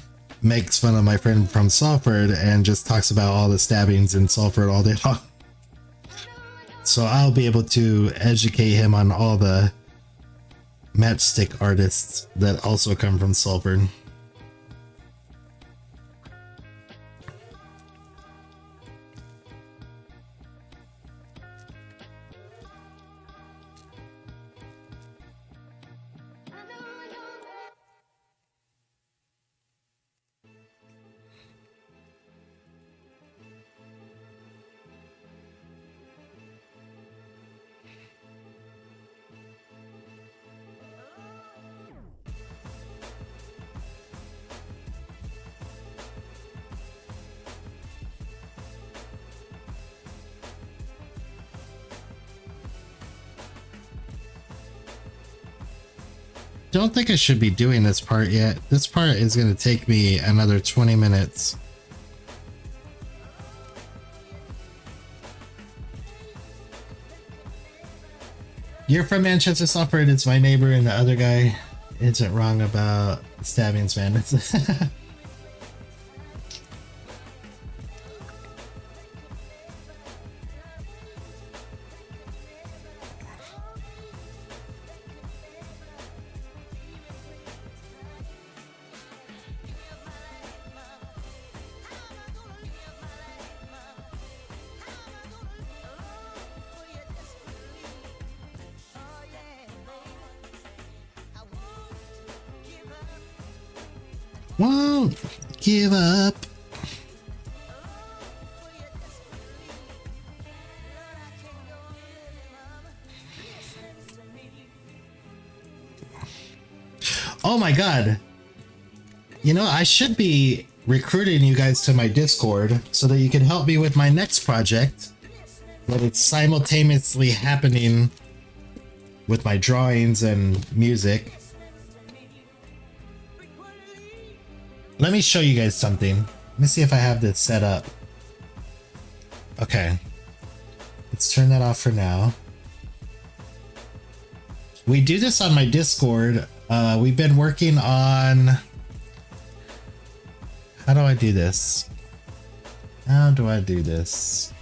Speaker 1: makes fun of my friend from Salford and just talks about all the stabbings in Salford all day long. So I'll be able to educate him on all the matchstick artists that also come from Salford. Don't think I should be doing this part yet. This part is going to take me another 20 minutes. You're from Manchester, Salford. It's my neighbor, and the other guy isn't wrong about stabbings, man. Won't give up. Oh my god. You know, I should be recruiting you guys to my Discord so that you can help me with my next project. That it's simultaneously happening with my drawings and music. Let me show you guys something. Let me see if I have this set up. Okay. Let's turn that off for now. We do this on my Discord. We've been working on... How do I do this? How do I do this?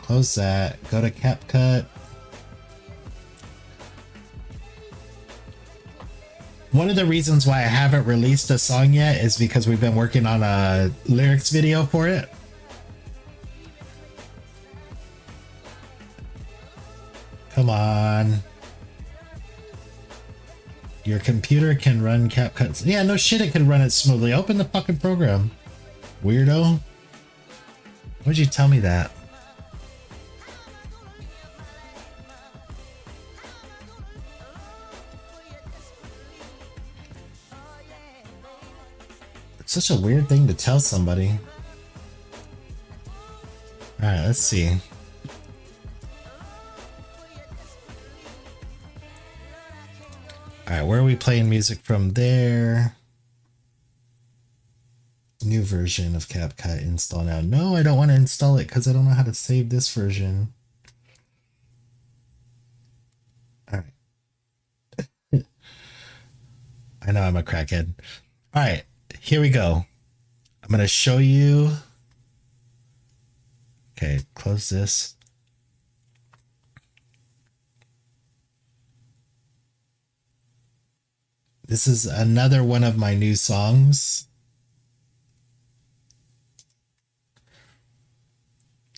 Speaker 1: Close that. Go to CapCut. One of the reasons why I haven't released a song yet is because we've been working on a lyrics video for it. Come on. Your computer can run CapCut. Yeah, no shit, it can run it smoothly. Open the fucking program. Weirdo. Why'd you tell me that? It's such a weird thing to tell somebody. Alright, let's see. Alright, where are we playing music from there? New version of CapCut install now. No, I don't want to install it because I don't know how to save this version. Alright. I know I'm a crackhead. Alright, here we go. I'm going to show you. Okay, close this. This is another one of my new songs.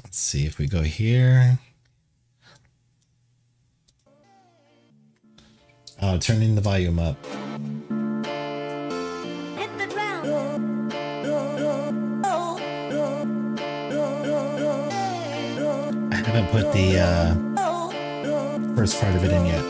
Speaker 1: Let's see if we go here. Oh, turning the volume up. I haven't put the first part of it in yet.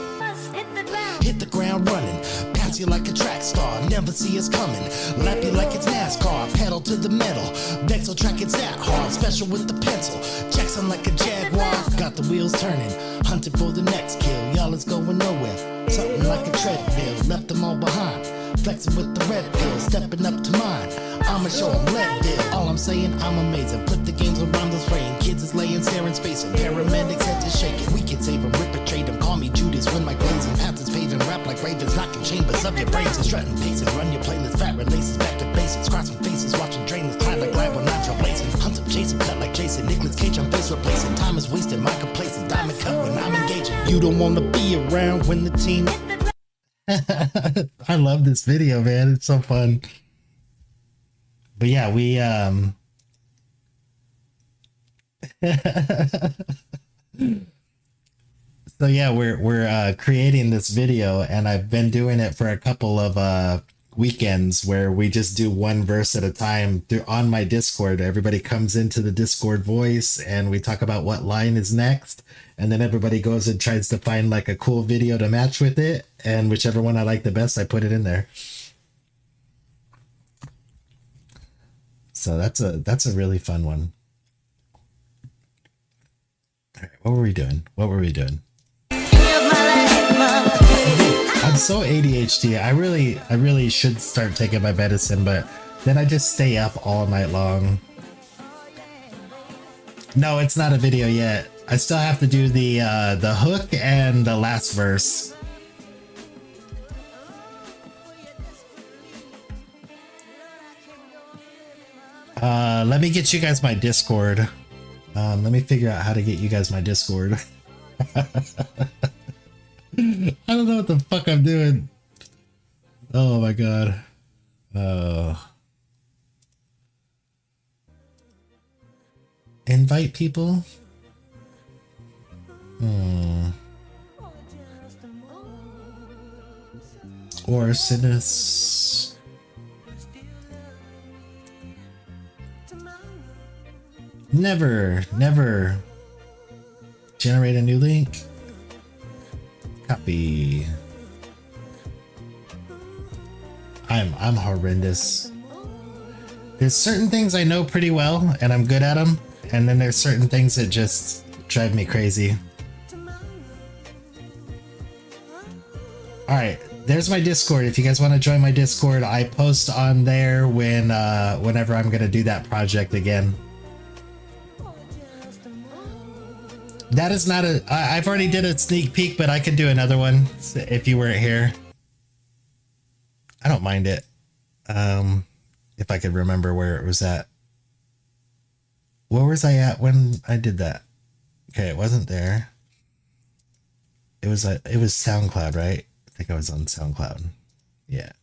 Speaker 3: Hit the ground running, pass you like a track star, never see us coming. Lap you like it's NASCAR, pedal to the metal. Vexel track it's that hard, special with the pencil. Jackson like a Jaguar, got the wheels turning. Hunting for the next kill, y'all is going nowhere. Something like a treadmill, left them all behind. Flexing with the red pill, stepping up to mine. I'ma show them Leadville. All I'm saying, I'm amazing. Flip the games around this rain. Kids is laying, staring, spacing. Paramedics heads is shaking. We can save them, rip it, trade them. Call me Judas when my blazing. Paths is paving, rap like ravens, knocking chambers of your brains. And strutting, pacing, run your playlist, fat relaces, back to basics. Crossing faces, watching drainless, climb like glad when I'm blazing. Hunt up, chasing, cut like Jason. Nicholas Cage, I'm face replacing. Time is wasted, my complacent. Diamond cut when I'm engaging. You don't wanna be around when the team.
Speaker 1: I love this video, man. It's so fun. But yeah, we so yeah, we're creating this video, and I've been doing it for a couple of weekends where we just do one verse at a time on my Discord. Everybody comes into the Discord voice and we talk about what line is next, and then everybody goes and tries to find like a cool video to match with it, and whichever one I like the best, I put it in there. So that's a really fun one. All right, what were we doing? I'm so ADHD. I really should start taking my medicine, but then I just stay up all night long. No, it's not a video yet. I still have to do the hook and the last verse. Let me get you guys my Discord. Let me figure out how to get you guys my Discord. I don't know what the fuck I'm doing. Oh my god. Invite people? Or send us... Never generate a new link. Copy. I'm horrendous. There's certain things I know pretty well and I'm good at them, and then there's certain things that just drive me crazy. All right, there's my Discord. If you guys want to join my Discord, I post on there whenever I'm gonna do that project again. That is not a... I've already did a sneak peek, but I could do another one if you weren't here. I don't mind it. If I could remember where it was at. Where was I at when I did that? Okay, it wasn't there. It was SoundCloud, right? I think I was on SoundCloud. Yeah.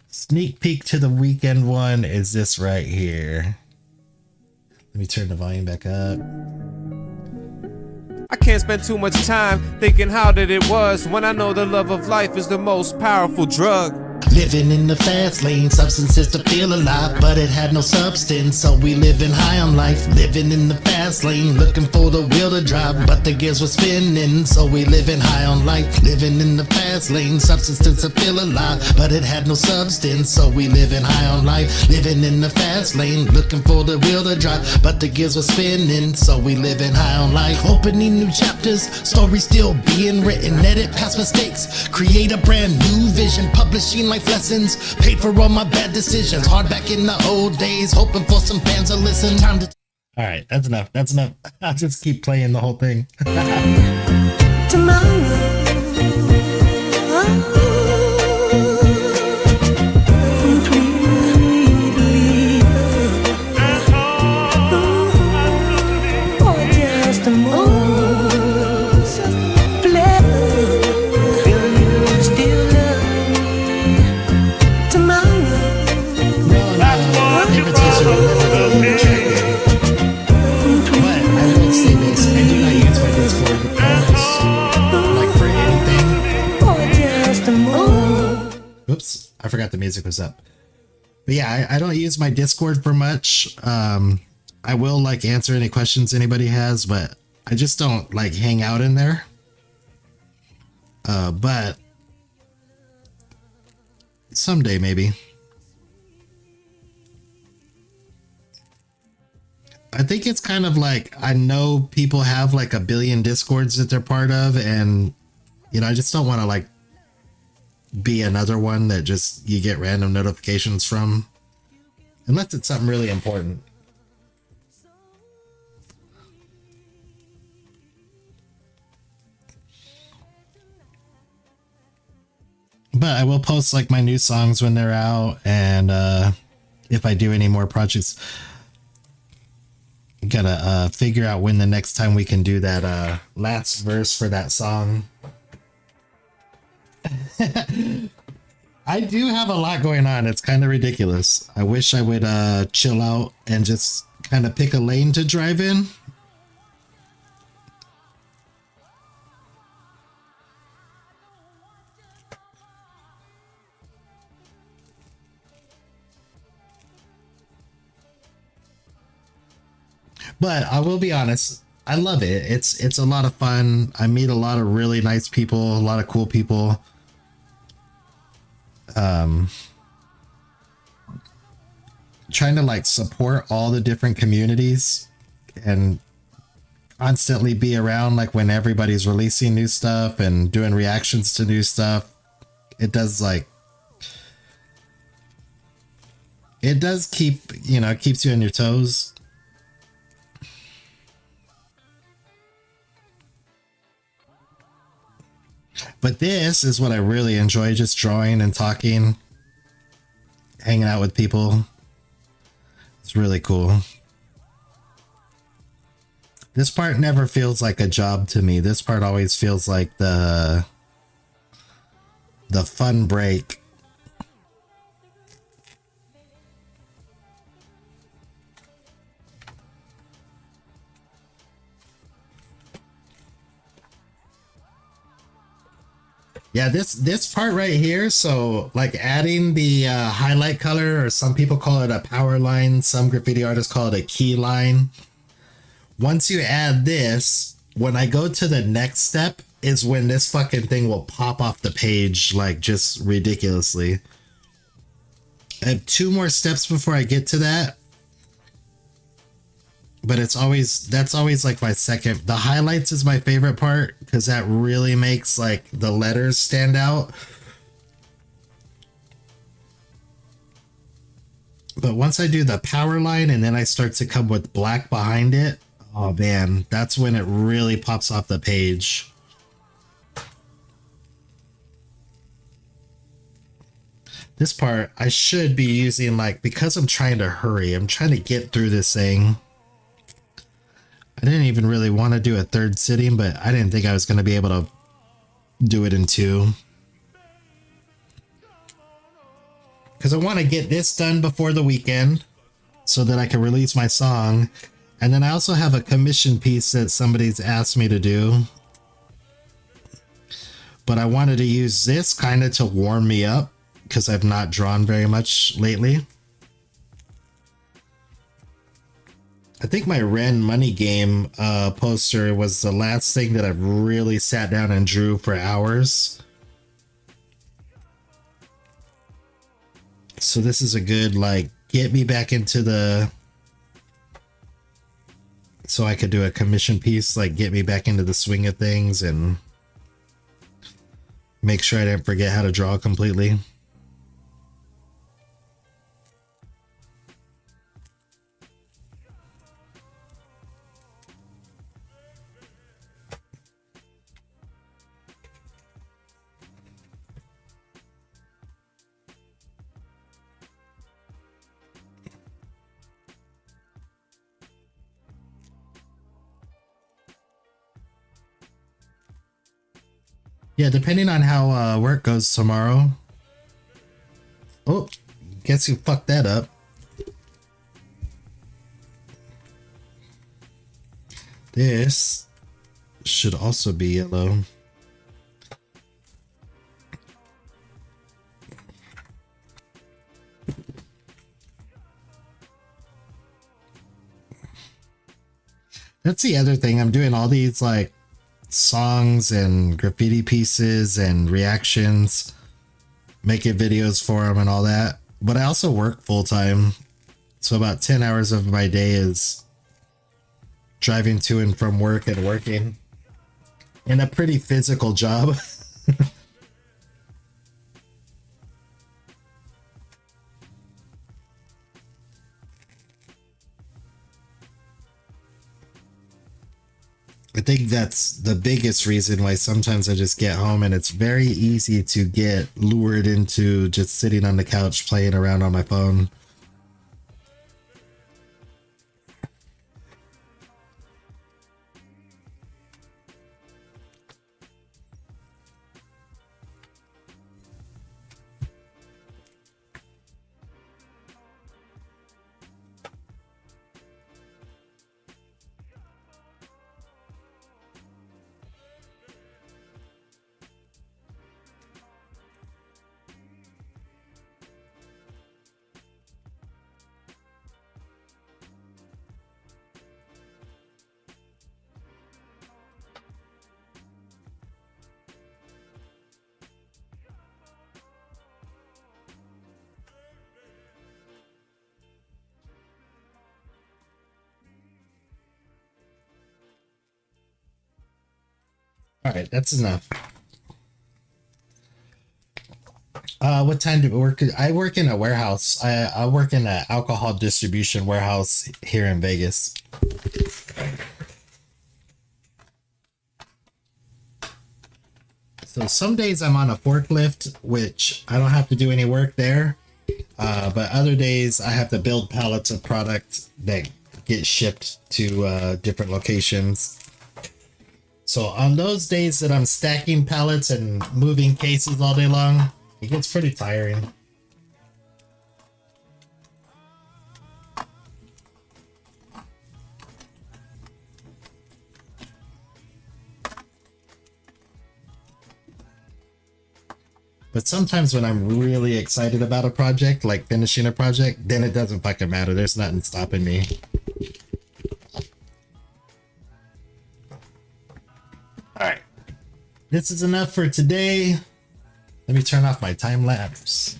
Speaker 1: Sneak peek to the weekend one is this right here. Let me turn the volume back up.
Speaker 2: I can't spend too much time thinking how that it was when I know the love of life is the most powerful drug.
Speaker 3: Living in the fast lane, substances to feel alive, but it had no substance, so we living high on life. Living in the fast lane, looking for the wheel to drive, but the gears were spinning, so we living high on life. Living in the fast lane, substances to feel alive, but it had no substance, so we living high on life. Living in the fast lane, looking for the wheel to drive, but the gears were spinning, so we living high on life. Opening new chapters, stories still being written, edit past mistakes, create a brand new vision, publishing life lessons, paid for all my bad decisions, hard back in the old days, hoping for some fans to listen. Time to...
Speaker 1: All right, that's enough. I'll just keep playing the whole thing. Oops, I forgot the music was up. But yeah, I don't use my Discord for much. I will like answer any questions anybody has, but I just don't like hang out in there. But someday maybe. I think it's kind of like, I know people have like a billion discords that they're part of, and you know, I just don't want to like be another one that just you get random notifications from, unless it's something really important. But I will post like my new songs when they're out, and if I do any more projects. Gotta figure out when the next time we can do that last verse for that song. I do have a lot going on. It's kind of ridiculous. I wish I would chill out and just kind of pick a lane to drive in. But I will be honest, I love it. It's a lot of fun. I meet a lot of really nice people, a lot of cool people. Trying to like support all the different communities and constantly be around like when everybody's releasing new stuff and doing reactions to new stuff. It does keep, you know, keeps you on your toes. But this is what I really enjoy, just drawing and talking, hanging out with people. It's really cool. This part never feels like a job to me. This part always feels like the fun break. Yeah, this part right here, so like adding the highlight color, or some people call it a power line, some graffiti artists call it a key line. Once you add this, when I go to the next step is when this fucking thing will pop off the page like just ridiculously. I have 2 more steps before I get to that. But that's always like my second. The highlights is my favorite part because that really makes like the letters stand out. But once I do the power line and then I start to come with black behind it, oh man, that's when it really pops off the page. This part I should be using like, because I'm trying to hurry, I'm trying to get through this thing. I didn't even really want to do a 3rd sitting, but I didn't think I was going to be able to do it in 2. Because I want to get this done before the weekend so that I can release my song. And then I also have a commission piece that somebody's asked me to do. But I wanted to use this kind of to warm me up because I've not drawn very much lately. I think my Ren Money Game poster was the last thing that I've really sat down and drew for hours. So this is a good, like, get me back into the... So I could do a commission piece, like get me back into the swing of things and make sure I didn't forget how to draw completely. Yeah, depending on how work goes tomorrow. Oh, guess you fucked that up. This should also be yellow. That's the other thing. I'm doing all these like songs and graffiti pieces and reactions, making videos for them and all that. But I also work full time. So about 10 hours of my day is driving to and from work and working in a pretty physical job. I think that's the biggest reason why sometimes I just get home and it's very easy to get lured into just sitting on the couch playing around on my phone. All right, that's enough. What time do we work? I work in a warehouse. I work in an alcohol distribution warehouse here in Vegas. So some days I'm on a forklift, which I don't have to do any work there. But other days I have to build pallets of product that get shipped to different locations. So on those days that I'm stacking pallets and moving cases all day long, it gets pretty tiring. But sometimes when I'm really excited about a project, like finishing a project, then it doesn't fucking matter. There's nothing stopping me. Alright. This is enough for today. Let me turn off my time lapse.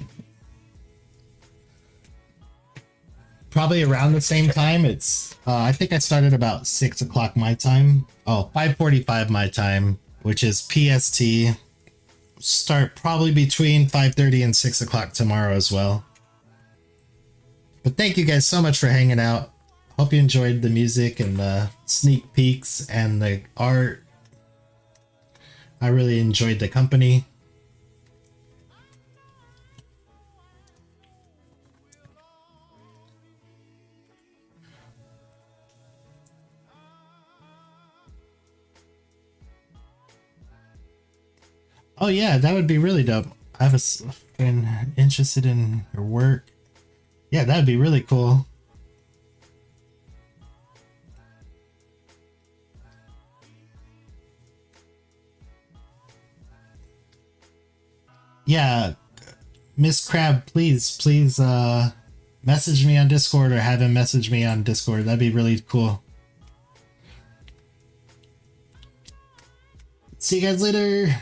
Speaker 1: Probably around the same time. It's I think I started about 6 o'clock my time. Oh, 5:45 my time, which is PST. Start probably between 5:30 and 6 o'clock tomorrow as well. But thank you guys so much for hanging out. Hope you enjoyed the music and the sneak peeks and the art. I really enjoyed the company. Oh yeah, that would be really dope. I have a friend interested in your work. Yeah, that'd be really cool. Yeah, Miss Crab, please message me on Discord or have him message me on Discord. That'd be really cool. See you guys later.